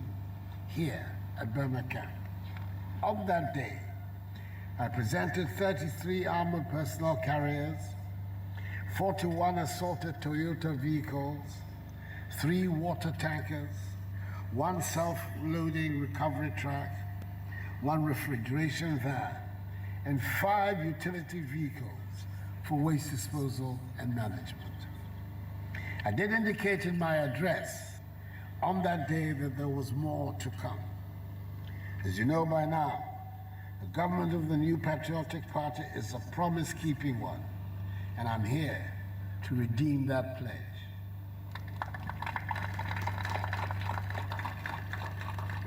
here at Burma Camp. On that day, I presented 33 armored personnel carriers, 41 assorted Toyota vehicles, 3 water tankers, 1 self-loading recovery truck, 1 refrigeration van, and 5 utility vehicles for waste disposal and management. I did indicate in my address on that day that there was more to come. As you know by now, the government of the New Patriotic Party is a promise-keeping one, and I'm here to redeem that pledge.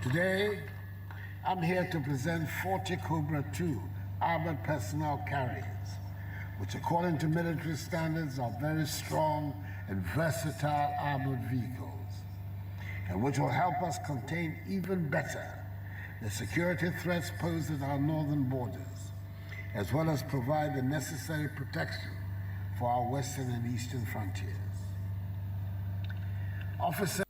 Today, I'm here to present 40 Cobra 2 armored personnel carriers, which according to military standards are very strong and versatile armored vehicles, and which will help us contain even better the security threats posed at our northern borders, as well as provide the necessary protection for our western and eastern frontiers. Officer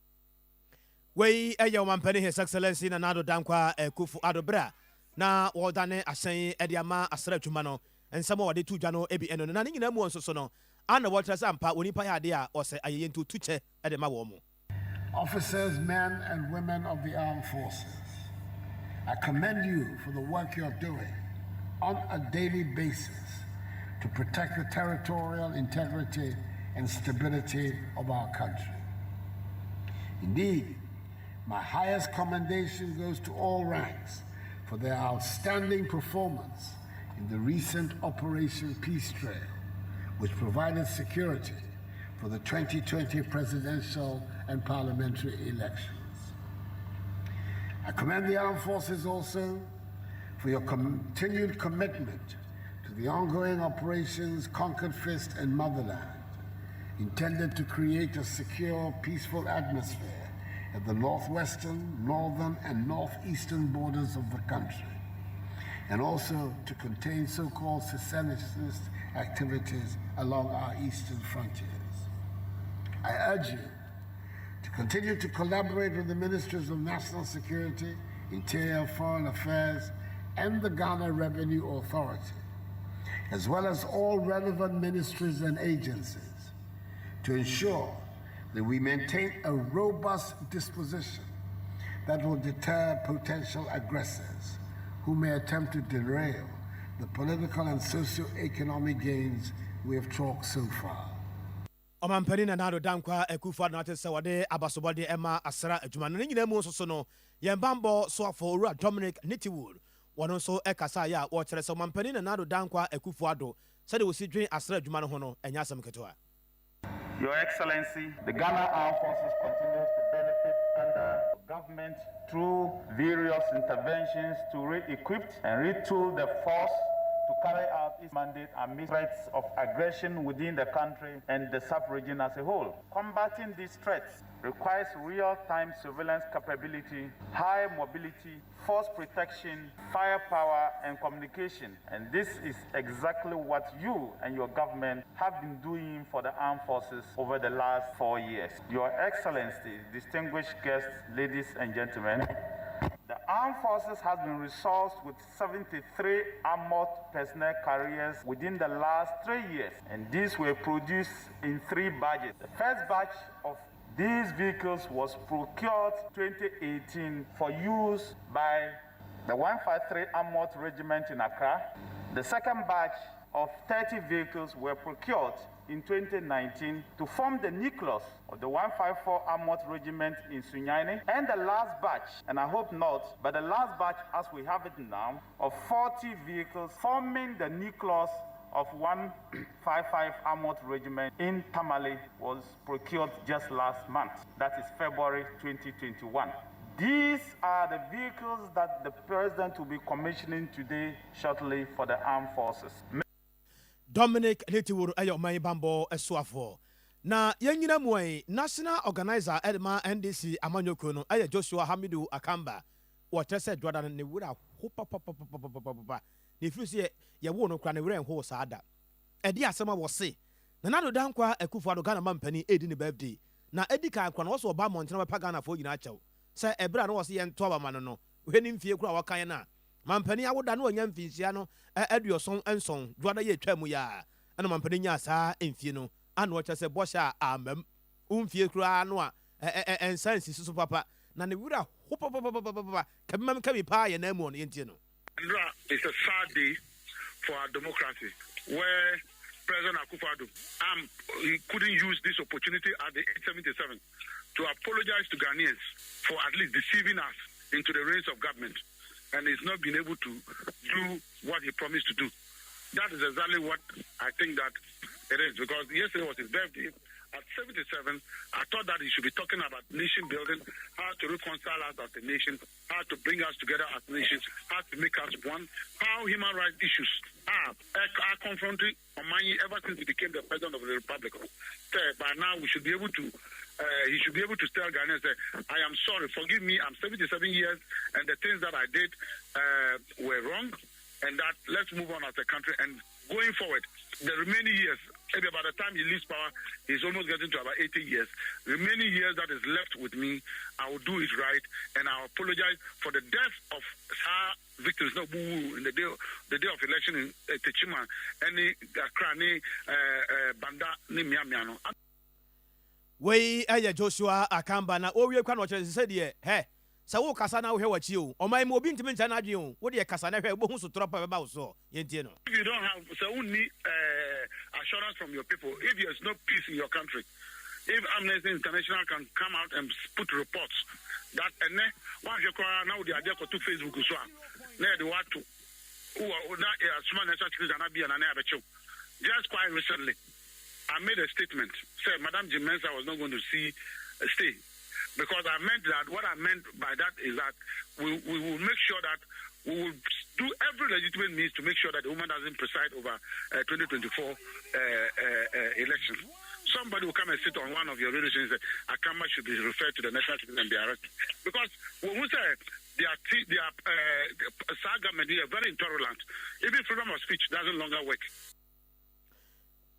Wei eya wampani His Excellency na nado dankwa kufu adobra na wodane asen ediama asra adwuma no ensamo wode tu dwa no ebi eno na nyina mu onsoso no ana wotrasa ampa onipa ya de a ose ayeyentu tuche edema wo mu. Officers, men and women of the armed forces, I commend you for the work you're doing on a daily basis to protect the territorial integrity and stability of our country. Indeed, my highest commendation goes to all ranks for their outstanding performance in the recent Operation Peace Trail, which provided security for the 2020 presidential and parliamentary elections. I commend the armed forces also for your continued commitment to the ongoing operations Conquered Fist and Motherland, intended to create a secure, peaceful atmosphere at the northwestern, northern, and northeastern borders of the country, and also to contain so-called secessionist activities along our eastern frontiers. I urge you to continue to collaborate with the Ministries of National Security, Interior, Foreign Affairs, and the Ghana Revenue Authority, as well as all relevant ministries and agencies, to ensure that we maintain a robust disposition that will deter potential aggressors who may attempt to derail the political and socio-economic gains we have chalked so far. Omampani na nado dankwa ekufa na ate se wode abasobode ema asra adwuma no nyina mu so no yembambo so afo owura Dominic Nitiwood wono so ekasa ya wo kire se omampani na nado dankwa ekufu ado se de wosi dwen asra adwuma no ho no enya asem ketewa. Your Excellency, the Ghana Armed Forces continues to benefit under government through various interventions to re-equip and retool the force to carry out its mandate amid threats of aggression within the country and the sub-region as a whole. Combating these threats requires real-time surveillance capability, high mobility, force protection, firepower, and communication. And this is exactly what you and your government have been doing for the armed forces over the last 4 years. Your Excellency, distinguished guests, ladies and gentlemen, the armed forces has been resourced with 73 armored personnel carriers within the last 3 years, and these were produced in 3 batches. The first batch of these vehicles was procured 2018 for use by the 153 Armored Regiment in Accra. The second batch of 30 vehicles were procured in 2019 to form the nucleus of the 154 Armored Regiment in Sunyani, and the last batch, and I hope not, but the last batch as we have it now, of 40 vehicles forming the nucleus of 155 Armored Regiment in Tamale was procured just last month. That is February 2021. These are the vehicles that the President will be commissioning today shortly for the armed forces. Dominic Nitiwood ayo mai bambo esuafo. Na yenyina muai national organizer edma NDC amanyoko no aye Joshua Hamidu Akamba. Watrese dwada ne wura hopa. Ne firusi ye wo no kra ne wura enho saada. Edi asema wo se. Na nado dankwa ekufu ado Ghana mampani edi ne birthday. Na edi ka akwa no wo so ba montena we pa Ghana fo nyina achew. Se ebra no wo se ye nto aba mano no. We ni mfie kura wakan na. Mampani awoda no anya mfinsia no eduoson enson dwada ye twamu ya ana mampani nya saa emfie no ana wo kyese bosha amam umfie kura no a ensansi susu papa na ne wura hopopopopopopapa kabimam kabi pa ye na mu no yentie no. It's a sad day for our democracy where President Akufo-Addo he couldn't use this opportunity at the 877 to apologize to Ghanaians for at least deceiving us into the reins of government. And he's not been able to do what he promised to do. That is exactly what I think that it is. Because yesterday was his birthday. At 77, I thought that he should be talking about nation building, how to reconcile us as a nation, how to bring us together as nations, how to make us one, how human rights issues are confronting Omanyi ever since he became the president of the Republic. By now, we should be able to he should be able to tell Ghanaians that I am sorry, forgive me, I'm 77 years, and the things that I did were wrong, and that let's move on as a country. And going forward, the remaining years, maybe by the time he leaves power, he's almost getting to about 80 years. Remaining years that is left with me, I will do it right, and I'll apologize for the death of victims, no boo, in the day of election in Techima, any Krani, Banda, ni Miamiano. We aye Joshua Akamba na owie kwa no kire se de he se wo kasa na wo hwe wachi o oman mo obi ntimi ncha na adwen o wo de kasa na hwe bo hu so tropa be ba wo so yentie no. If you don't have so you need assurance from your people, if there's no peace in your country, if Amnesty International can come out and put reports that one you now the idea to Facebook so na the what to who that small national security na be na abecho just quite recently I made a statement, said Madam Jim Mensah was not going to stay. Because I meant that, what I meant by that is that we will make sure that we will do every legitimate means to make sure that the woman doesn't preside over 2024 elections. Somebody will come and sit on one of your radio stations and say, Akamba should be referred to the national security and be arrested. Because when we say SAR government is very intolerant, even freedom of speech doesn't longer work.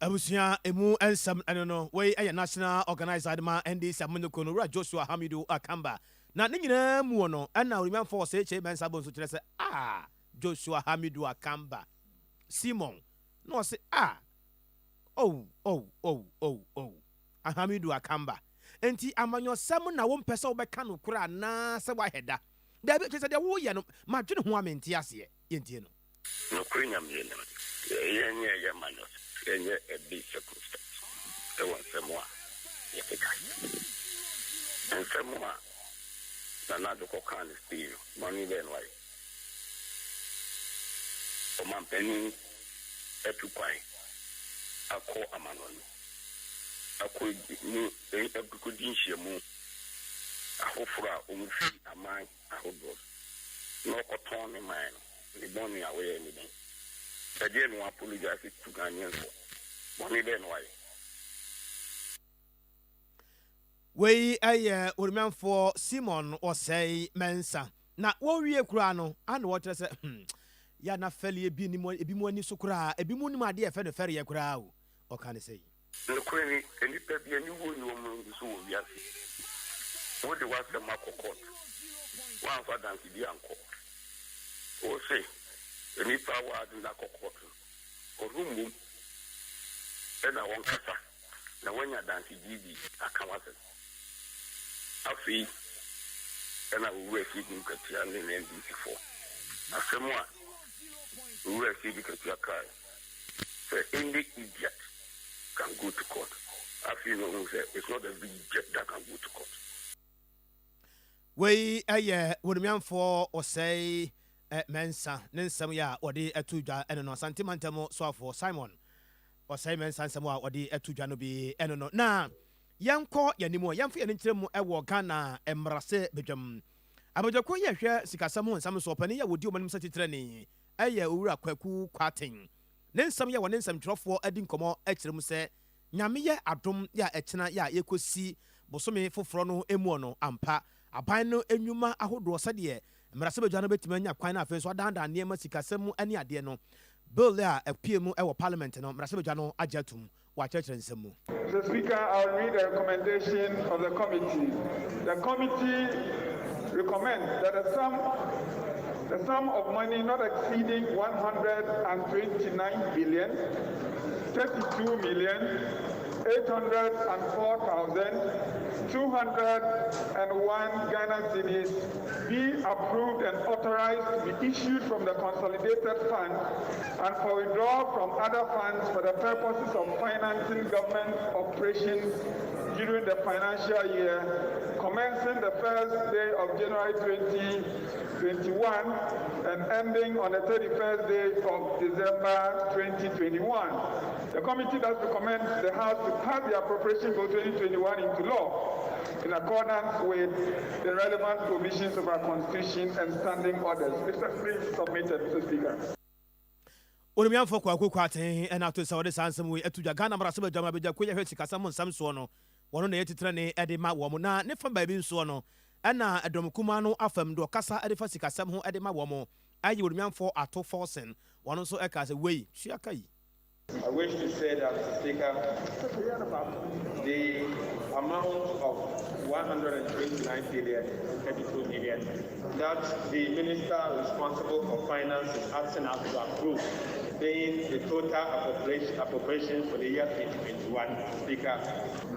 Abusia emu ensam no we aye national organizer ma NDC amunoko no Joshua Hamidu Akamba na ne nyina mu no na Remain Force eche mensa bon so kire se Joshua Hamidu Akamba Simon no se Hamidu Akamba enti amanyo sam na wo mpese wo beka no kura na se wa heda da be kire se de wo ye no ma dwene ho amenti ase yentie no no kunyam ye no yenye ye manos. A big circumstance. ɛwɔ nsɛm a yɛkeka nsɛm a Nana Doko is still money then why. Oman penny epiquai. I call a man on. I could no epicuddin shamu. I hope for our own feet a mine. I hope no cotton in mine. The money away anything. Again, one apologize to Ghanaians for money then why. We a for Simon or say Mensa. Na we kura no and what say ya na feli ebi ni mo ni sukura ebi mo ni ma de efe no fere ye kura o o kan say no kwani eni pe bi ani wo ni o mo so wo wiase wo de wa se makokot wa fa dan ki bi anko o say eni pa wa de na kokot o rumu e na won kasa na wanya dan ki bibi aka wa se afi and I will receive in Katia and NBC4. I said, moi, we will receive because you are crying. So, any idiot can go to court. I feel no one said it's not every idiot that can go to court. We would mean for or say Mensa, Nensam ya or the Etuja and no Santimantamo so for Simon or Simon Sansamoa or the Etuja no be and no. Now, young court yanimo, young fear and trim a walkana and Marase Bejum. Abajako ye hwe sikasamu nsam so pani ya wodi omanum sati trani eye owura kwaku kwaten ne nsam ya wone nsam trofo adi nkomo akirem se nyame ye adom ya ekena ya yekosi bosome foforo no emu no ampa aban no enwuma ahodo sade mrase badwa no betima nya kwan na afen so adanda ne ma sikasamu ani ade no bill ya apiemu e wo parliament no mrase badwa no ajatum wa church nsamu. Mr. Speaker, I'll read the recommendation of the committee. The committee recommend that the sum of money not exceeding 129 billion 32 million 804,201 Ghana cedis be approved and authorized to be issued from the consolidated fund and for withdrawal from other funds for the purposes of financing government operations during the financial year commencing the first day of January 2021 and ending on the 31st day of December 2021. The committee does recommend the House to pass the appropriation bill 2021 into law in accordance with the relevant provisions of our Constitution and standing orders. Mr. Please submitted, Mr. Speaker. Onimian for kwaten and after Saudi Sansam we etuja Ghana Brasaba Jama Beja Kuya Hetsikasamon Samsono, one on the Etitrane Edema Womona, Nefam Baby Sono, Anna Adom Kumano Afam do Casa Edifasica Samho Edema Womo, I would mean for Ato Forsen, one also echoes away, Shiakai. I wish to say that, Mr. Speaker, the amount of 129 billion, 32 million that the minister responsible for finance is asking us to approve, being the total appropriation for the year 2021, Speaker,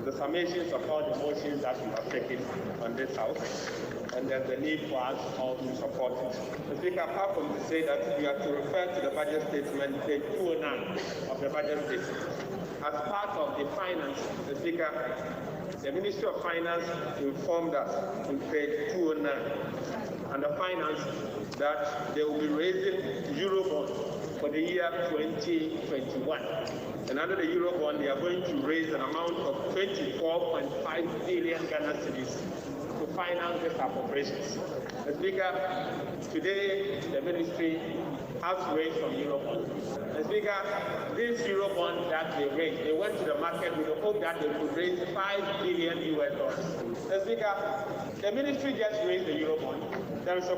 the summations of all the motions that we have taken on this House, and there's the need for us all to support it. The Speaker, apart from to say that we have to refer to the budget statement, page 209 of the budget statement. As part of the finance, the Speaker, the Ministry of Finance informed us on page 209 and the finance that they will be raising Eurobond for the year 2021. And under the Eurobond, they are going to raise an amount of 24.5 billion Ghana cedis to finance these appropriations. The Speaker, today the ministry has raised from Eurobond. The Speaker, this Eurobond that they raised, they went to the market with the hope that they could raise $5 billion US. The Speaker, the ministry just raised the Eurobond. There is a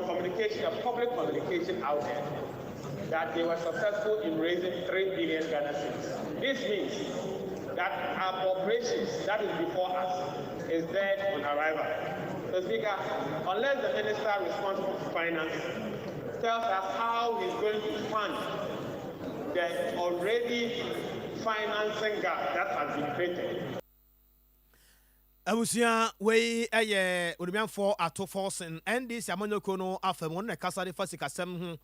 public communication out there that they were successful in raising 3 billion Ghana cedis. This means that our operations that is before us is dead on arrival. So, Speaker, unless the minister responsible for finance tells us how he's going to fund the already financing gap that has been created. Abusia we Urimian for Ato Forsen and this Yamanoko no after one Casa de Fasika Sam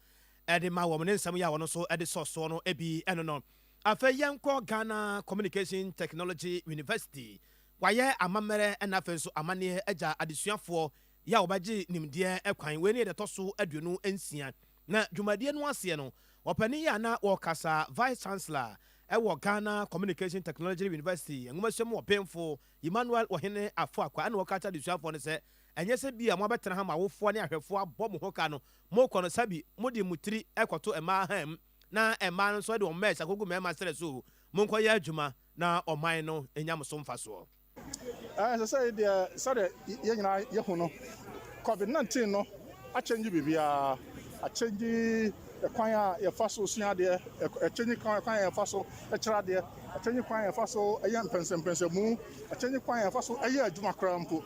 Edema woman and some Yawan so at the source no ebi and no. Afeyanko Ghana Communication Technology University. Waye amamere na afenso amane agya adesuafo ya obaji nimdeɛ ekwan we ne de toso aduonu ensia na dwumadie no ase no opani ya na wɔkasa vice chancellor ɛwɔ Ghana Communication Technology University enwumasɛm wɔpemfo Emmanuel Ohene afo akwa na wɔkata adesuafo no sɛ enye se bia mo betena ha ma wofo ne ahwefo abɔ mo hoka no mo kɔ no sabi modi mutiri ekoto ema ham na ema no so de o mes akogu mema sere so mo nkɔ yɛ adwuma na ɔman no enyam so mfaso. Say the sorry yɛnyina yɛhu no COVID-19 no a change bibia a change the kwan a yɛfa so sua de a change kwan yɛfa so ɛkyerɛ de a change kwan yɛfa so ɛyɛ mpɛnsɛmpɛnsɛmu a change kwan yɛfa so ɛyɛ adwuma krampo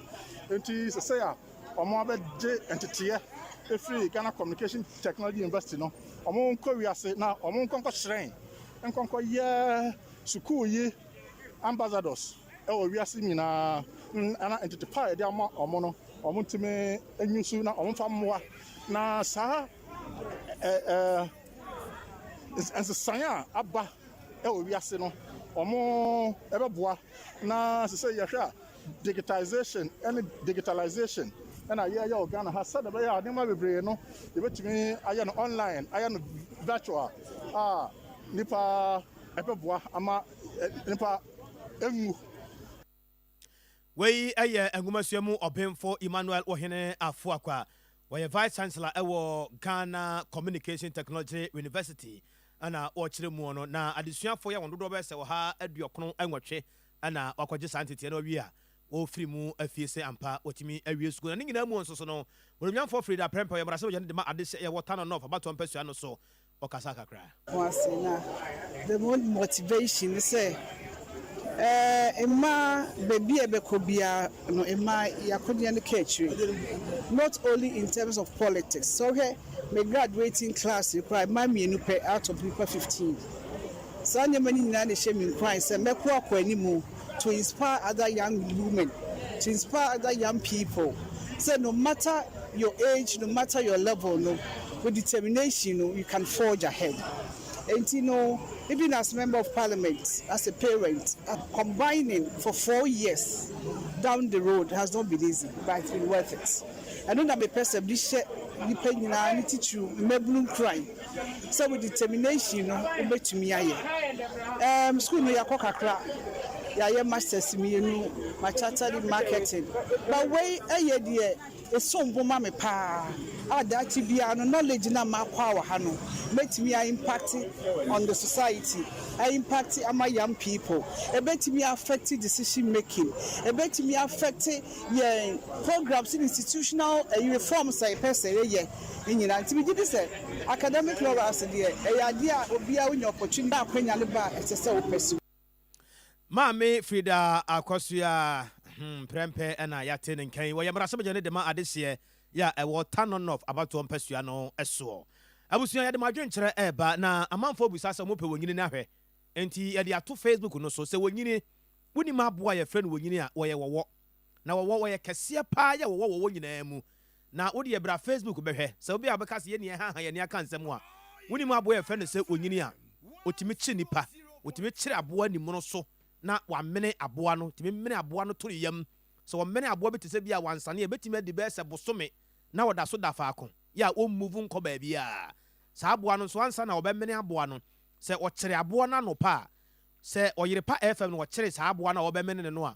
enti say a ɔmo abɛgye entiteɛ efiri Ghana Communication Technology University no ɔmo nkɔ wiase na ɔmo nkɔ hyerɛn nkɔ yɛ sukuu yi ambassadors ɛwɔ wiase nyinaa ana entity pa de ama ɔmo no ɔmo ntimi enyusu na ɔmo fa mmoa na saa nsesan a aba ɛwɔ wiase no ɔmo ɛbɛboa na sɛ yɛhwɛ a digitalization ɛna yɛyɛ wɔ Ghana ha sɛ bɛyɛ a nneɛma bebree no yɛbɛtumi ayɛ no online ayɛ no virtual a nipa ɛbɛboa ama nipa engu. Wei ɛyɛ engumasɛmu ɔbɛmfo Emmanuel Ohene afo akwa wɔyɛ vice chancellor ɛwɔ Ghana Communication Technology University ana ɔkyerɛ mu no na adesuafo yɛ wɔn dodo bɛsɛ wɔ ha aduɔkono ɛnwɔtwe ana wakɔgye santetie no awie a wɔfiri mu afie sɛ ampa wɔtumi awie sukuu na ne nyinaa mu nso so no wɔnyamfo firi da prɛmpa yɛ mara sɛ wɔgye ne de ma ade sɛ yɛwɔ tano no abatɔ mpɛsua no so ɔkasa kakra. The motivation is Emma baby ebekobia no Emma yakodia ne catch not only in terms of politics. So here my graduating class require my menupe out of people 15. So many nane shame cry say meko akwanimu to inspire other young women, to inspire other young people. So no matter your age, no matter your level, no, with determination, you can forge ahead. And even as member of parliament, as a parent, combining for 4 years down the road has not been easy, but it's been worth it. I know that the person depending on any teacher, me crime. So with determination, obey to me. School no yakokakra. Yeah, masters me my chartered in marketing. But way it's so me pa. That be knowledge na ma kwa hano. Make me impact on the society. I impact on my young people. It bet me affect decision making. It bet me affect programs in institutional reforms. I person in this academic laws. Idea will be our opportunity. Mame Frida Akosua prempe na yate ne nkan wo yamra sabanya ne de ma adehye ya ewo tanon of about one pesua no eso abusua ya de madwen kyerɛ eba na amanfo busa sɛ mo pɛ wonyini na hwɛ enti ya de ato Facebook no so sɛ wonyini woni ma boa ya friend wonyini a wo ye wowo na wowo ye kɛseɛ pa ya wowo nyinaa mu na wo de ya bra Facebook bɛhwɛ sɛ obi a bɛka sɛ ye ne ha ye ne aka nsɛm a woni ma boa ya friend sɛ wonyini a otimi kyi nipa otimi kyerɛ aboa ni mu no so na wa mene aboa no timi mene aboa no to yam so wa mene aboa betese bia wansane ebetimi adi be se bosome na wada so da faako ya o move nko ba bia sa aboa no so ansa na oba mene aboa no se o kyere aboa na no pa se Oyerepa FM no o kyere sa aboa na oba mene ne no a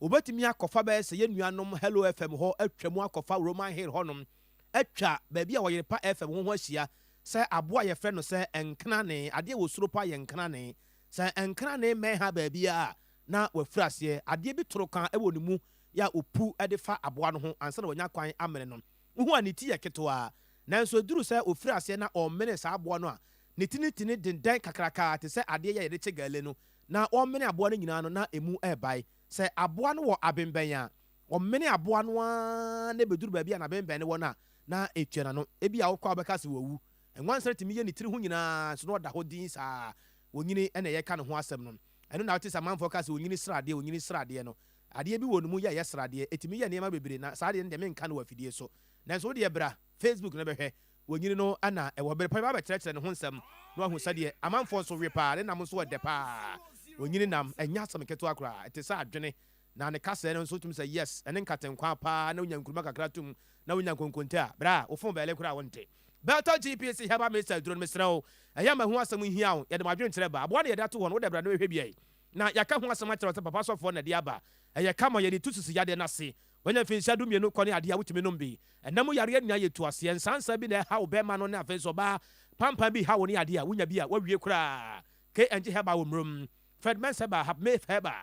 obetimi akofa ba se ye nuanom Hello FM ho atwamu akofa Roman Hill honom atwa ba bia Oyerepa FM ho ahia se aboa ye frɛ no se enkna ne ade wo suro pa ye nkna ne sa enkra ne me ha ba bia na wafrase ade bi toro kan e woni mu ya opu de fa aboa no ho ansa na wonya kwan amene no hu aniti ya ketoa nanso duru sa ofrase na o mene sa aboa no a ne tinitini den kakraka te se ade ya yede chegale no na o mene aboa no nyina no na emu ebai se aboa no wo abemben ya o mene aboa no a ne beduru ba bia na bemben ne wona na etwena no e bia wo kwa obeka se wowu enwansa timi ye ne tiri hu nyina so no da ho din sa wonyini ene ye ka ne ho asem no eno na wote samanfo ka se wonyini srade no ade bi wonu mu ya srade etimi ye ne ma bebre na sa ade ne me nka no wafidie so nanso wo de bra Facebook na behwe wonyini no ana ɛwɔ bere pa ba kyerɛkyerɛ ne ho nsɛm no ahu sɛdeɛ amanfoɔ so we pa ne nam so wɔ de pa wonyini nam ɛnya asɛm ketewa koraa ɛte sɛ adwene na ne kasa no nso tum sɛ yes ɛne nkatenkwa pa na wonya nkuruma kakra tum na wonya nkonkonte a bra wo fon bɛle koraa wonte Belta GPC haba Mr. Dron Mesrao ɛyɛ ma ho asɛm hia wo yɛde madwen kyerɛ ba aboa ne yɛde ato hɔ no wode bra no hwɛ biai na yɛka ho asɛm akyerɛ sɛ papa sɔfoɔ na de aba ɛyɛ kama yɛde tu sisi yade no ase wanya finhyia du mienu kɔ ne adeɛ a wotumi nom bi ɛnam yare nya yɛ tu aseɛ nsansa bi na ɛha wo bɛma no ne afei so ba pampa bi ha wo ne adeɛ a wonya bi a wawie koraa KNG haba wo mrum Fred Mens haba Habme haba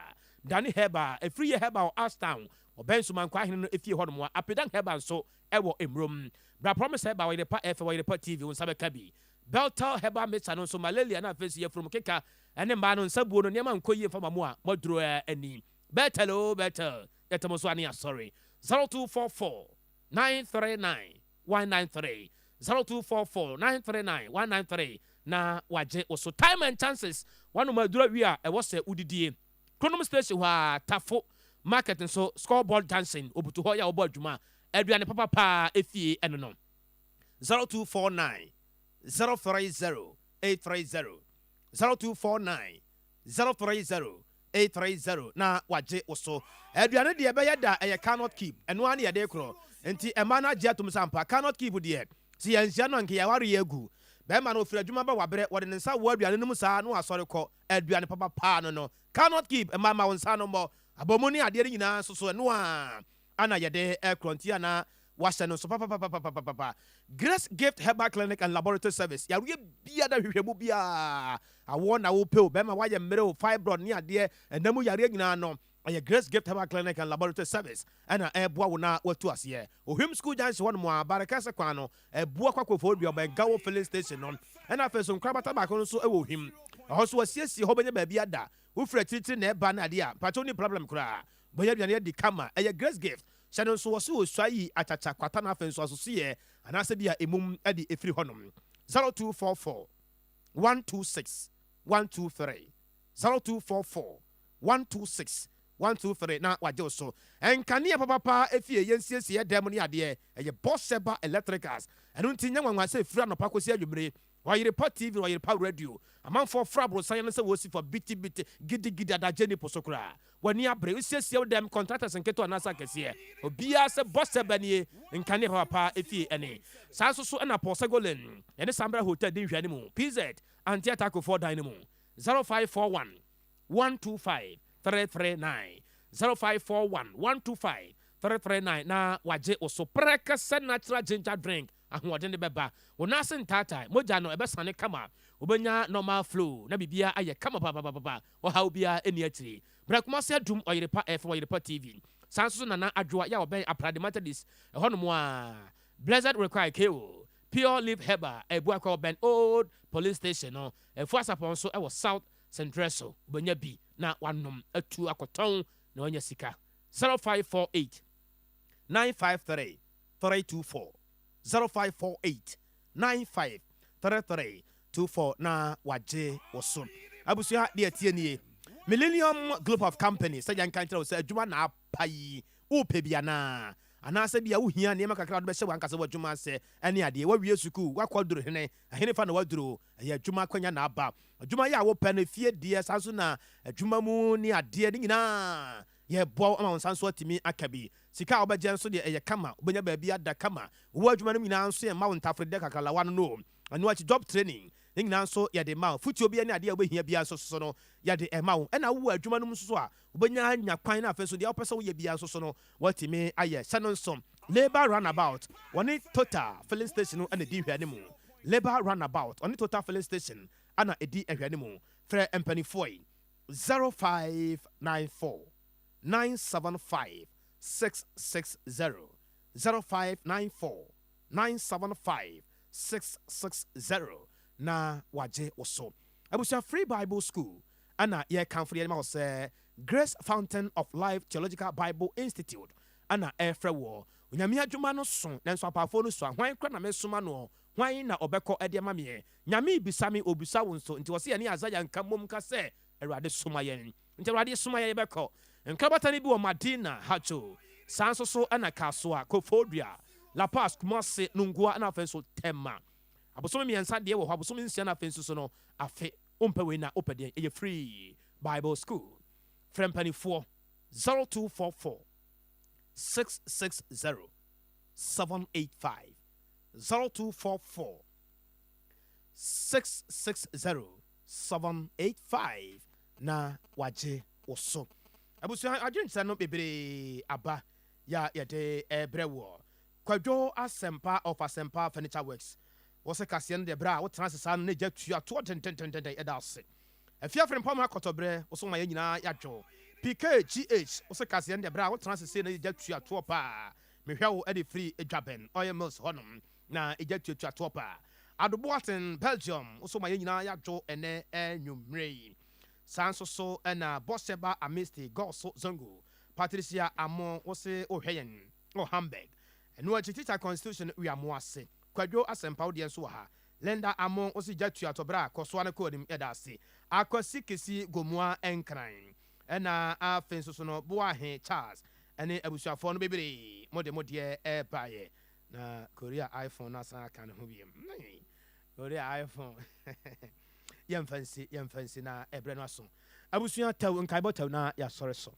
Danny haba efriye haba o Astown ɔbɛn so mankwa ahene no efie hɔ no mo apedang haba nso ɛwɔ emrum bra promise haba Oyerepa Oyerepa TV wo nsabe kabi Belta haba meta no nso malaria na afei yɛ from keka ɛne mba no nsabuo no nneɛma nkɔ yie fama mo a modro ani Betelo betel yɛtɛmo so ane asɔre 0244 939 193 0244 939 193 na wagye wo so time and chances wano madura wi a ɛwɔ sɛ udidie Chronom station hɔ a tafo market nso scoreboard dancing obutu hɔ ya wɔbɔ adwuma aduane papa pa efie ɛno no 0249 030 830 0249 030 830 na wagye wo so aduane deɛ ɛbɛyɛ da ɛyɛ cannot keep ɛno ani yɛde korɔ nti ɛma no agye atom sampa cannot keep deɛ si yɛnhyia no anke yɛware yɛ agu bɛrima no ofiri adwuma ba wabrɛ wɔde ne nsa wɔ aduane no mu saa no asɔre kɔ aduane papa paa no cannot keep ɛma ma wo nsa no mmɔ abɔmu ne adeɛ no nyinaa nso so ɛno a ana yɛde ɛkorɔnti ana wahyɛ no so papapapapapapa Grace Gift Herbal Clinic and Laboratory Service yɛaroyɛ bia da hwehwɛmu bia awɔ na wopɛ o bɛrima wayɛ mmerɛ o fibroid ne adeɛ ɛnam yareɛ nyinaa no ɛyɛ Grace Gift Herbal Clinic and Laboratory Service ɛna ɛboa wo na watu aseɛ ohim school junction hɔ no mu a barekɛsɛ kwan no ɛboa kwakɔfoɔ bi ɔbɛnga wo filling station no ɛna afei so nkrabata baako no nso ɛwɔ ohim ɛhɔ so wasiesie hɔ bɛnyɛ baabi ada wofiri akyirikyiri na ɛba no adeɛ a mpatwo ne problem koraa bɛyɛ aduane adi kama ɛyɛ Grace Gift hyɛ no nso wɔ so osua yi akyakya kwata na afei nso asosoyɛ anaasɛ bi a emum ɛde efiri hɔ nom 0244 126 123 0244 126 123 na wagye so ɛnkanea papapa efie yɛnsiesie dɛm ne adeɛ ɛyɛ Bosseba Electricals ɛno nti nya nwanwa sɛ efiri anɔpa kɔsi adwumire Oyerepa TV Oyerepa radio amanfo frabro sayɛ no sɛ wɔsi for biti gidi adagye ni posokora wani abre usiesie dɛm contractors nketo anasa kɛseɛ obia sɛ Bosseba nie nkanea papapa efie ɛne saa so ɛna Porsegolen ɛne Sambra Hotel din hwɛ ne mu PZ Antiataco for Dynamo 0541 125 339 0541 125 339 na wagye oso prekasa natural ginger drink ahoɔden de bɛba wonase ntata moja no ɛbɛsane kama wobɛnya normal flow na bibia ayɛ kama papapapa ɔhaw bia ɛni akyiri brakoma se adum Oyerepa Oyerepa TV sanso nana adwoa ya ɔbɛn aprade methodist ɛhɔ no mu a blessed require KO pure live heba ebu akwa ɔbɛn old police station no ɛfu asapɔn so ɛwɔ south central so wobɛnya bi na wanom atu akɔtɔn na wanya sika 0548 953 324 0548 9533 24 na wagye woso abusua de atie nie Millennium Group of Companies sɛ yanka nkyerɛ sɛ adwuma na apai wopɛ bia na anaasɛ bia wohia nneɛma kakra wode bɛhyɛ wankasɛ wadwuma sɛ ɛne adeɛ wawie sukuu wakɔduru hene fa na waduru ɛyɛ adwuma kwanya na aba adwuma yɛ a wopɛ no fie deɛ saa so na adwuma mu ne adeɛ ne nyinaa yɛboa ama wo nsa nso atumi aka bi sika a wobɛgye nso deɛ ɛyɛ kama wobɛnya baabi ada kama wowɔ adwuma no nyinaa nso yɛ ma wo ntafrɛdeɛ kakralawa no ɛno akyi job training ne nyinaa nso yɛde ma wo fotuo bia ne adeɛ a wobɛhia bia nso so no yɛde ɛma wo ɛna wowɔ adwuma no mu nso so a wobɛnya nya kwan no afei so deɛ wopɛ sɛ woyɛ bia nso so no watumi ayɛ hyɛ no nso labor runabout wɔne total filling station no ɛna di hwɛ ne mu labor runabout ɔne total filling station ana ɛdi ɛhwɛ ne mu frɛ mpanifoɔ yi 0594 975 660 0594 975 660 na wagye woso abusua Free Bible School ana ye kamfo ye ma wo sɛ Grace Fountain of Life Theological Bible Institute ana ɛfrɛ wo onyame adwuma no so nanso apafo no so hwan kra na mesoma no hwan na obɛkɔ ɛde ma me nyame bisame obisa wo nso nti wɔ se ye ne Isaiah nka mom ka sɛ Awurade soma yɛn nti Awurade soma yɛn bɛkɔ nkrabata ne bi wɔ Madina Hacho sanso so ana kaso a Kofodua La Paz Kumase Nungua na afei so Tema abosom miɛnsa deɛ wɔ hɔ abosom nsia na afei nso so no afe ompɛ wei na opɛ deɛ ɛyɛ free Bible School frɛ mpanimfoɔ 0244 660 785 0244 660 785 na wagye wo so abusua adwenkyerɛ no bebree aba ya yɛde ɛbrɛ wɔ kwadwo asɛmpa of asɛmpa furniture works wɔsɛ kaseɛ no deɛ berɛ a wotena sesa no na gya tua toɔ tentententen ɛda ase afiafere mpam akɔtɔberɛ wo so ma yɛ nyinaa yɛadwo PKGH wɔsɛ kaseɛ no deɛ berɛ a wotena sese na gya tua toɔ paa mehwɛ wo ɛde firi adwaben oil mills hɔnom na ɛgya tua toɔ paa Adoboaten Belgium wo so ma yɛ nyinaa yɛadwo ɛnɛ anwummerɛ yi saa nso so ɛna Boseba Amisti Goso Zongo Patricia Amo wo se wohwɛ yɛn wɔ Hamburg ɛno akyi teacher constitution wiamo ase kwadwo asɛmpa wo deɛ nso wɔ ha Lenda Amo wo se gya tua tɔberɛ a kɔsoa no kɔɔdim ɛda ase akwasi kesi gomua ɛnkran ɛna afei nso so no Boahe Charles ɛne abusuafoɔ no bebree mode modeɛ ɛbaeɛ na Korea iPhone na san aka ne ho biem Korea iPhone yɛmfansi na ɛbrɛ no aso abusua taw nkaebɔ taw na yɛasɔre so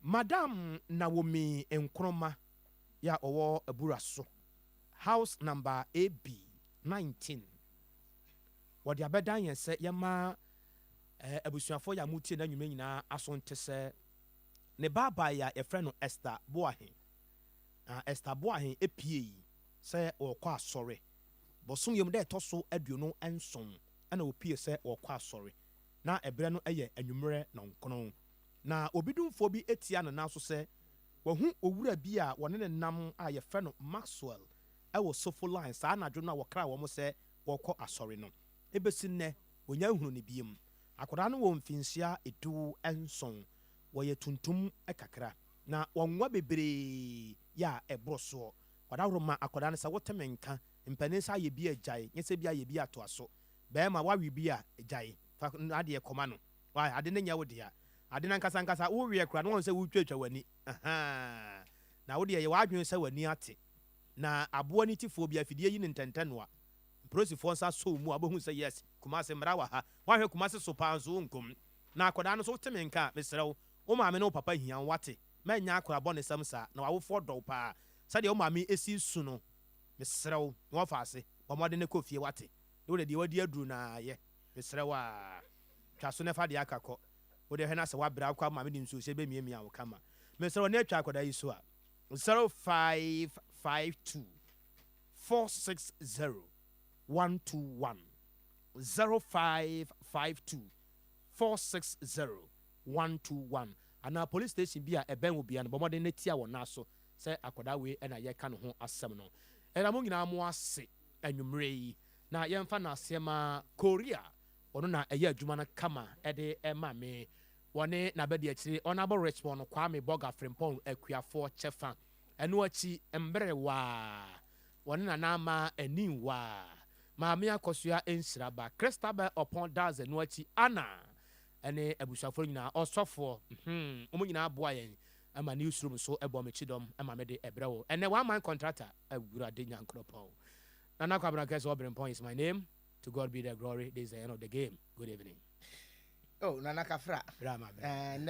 Madam Naomi Nkroma ya ɔwɔ abura so house number AB 19 wɔde abɛdan yɛn sɛ yɛma abusuafoɔ yɛ amutie na nnwuma nyinaa aso nte sɛ ne baabaa yɛ yɛfrɛ no Esther Boahe Esther Boahe epie sɛ ɔkɔ asɔre bosom yɛm dɛ ɛtɔ so aduonu nson ɛna opie sɛ ɔkɔ asɔre na ɛbrɛ no ɛyɛ anwummerɛ na nkono na obidumfoɔ bi etia na so sɛ wahu owura bi a wɔne ne nam a yɛfrɛ no Maxwell ɛwɔ Sofo line saa anadwo no a wɔkra wɔn sɛ wɔkɔ asɔre no ebesi nnɛ onya hunu ne biem akwadaa no wɔ mfinhyia edu nson wɔyɛ tuntum kakra na wɔnwa bebree ya ɛboro soɔ wadawroma akwadaa no sɛ woteme nka mpanin sa yɛ bi agyae nyɛ sɛ bi ayɛ bi ato aso bɛrima wawe bi a agyae fa adeɛ kɔma no wa ade ne nya wo deɛ ade na nkasa wo wie kra no wɔn sɛ wotwatwa wani na wo deɛ yɛ wadwen sɛ wani ate na aboa ne tifoɔ bi afidie yi ne ntɛntɛnoa mprosifoɔ nsa so mu abɛhu sɛ yes kumase mmara wa ha wahwɛ kumase so paa nso nkom na akwadaa no so teme nka mesrɛ wo maame ne wo papa hia wate manya akwadaa bɔ ne sɛm saa na wawofoɔ dɔw paa sɛdeɛ wo maame esi su no mesrɛ wo na wɔfa ase bɔmmɔde ne kɔ fie wate ne wode deɛ wadi aduru na yɛ mesrɛ wo a twa so ne fa deɛ aka kɔ wode hwɛ no sɛ wabrɛ akɔ maame de nsuohyɛ bɛmiamia wo kama mesrɛ wo ne atwa akwadaa yi so a 0552 460 121 0552 460 121 ana police station bi a ɛbɛn wo bia no bɔmmɔde ne tia wɔ na so sɛ akwadaa wei ɛna yɛka ne ho asɛm no ɛna mo nyinaa mo ase anwummerɛ yi na yɛmfa no asɛm Korea ɔno na ɛyɛ adwuma no kama ɛde ɛma me wɔne n'abɛdi akyire ɔnabɔ Richmond no Kwame Boga Frimpong akuafoɔ kyɛfa ɛno akyi mbrɛ waa wɔne nanama anim waa maame akɔsoa nhyiraba Christabel upon das ɛno akyi ana ɛne abusuafoɔ nyinaa ɔsɔfoɔ ɔmo nyinaa boa yɛn ama newsroom so ɛbɔ me chidom ama me de ɛbrɛ wo ɛnɛ one man contractor awurade nyankoropɔn Nana Kwabena Kɛse Frimpong is my name. To God be the glory. This is the end of the game. Good evening. Oh, Nana Kafra. Brahma. And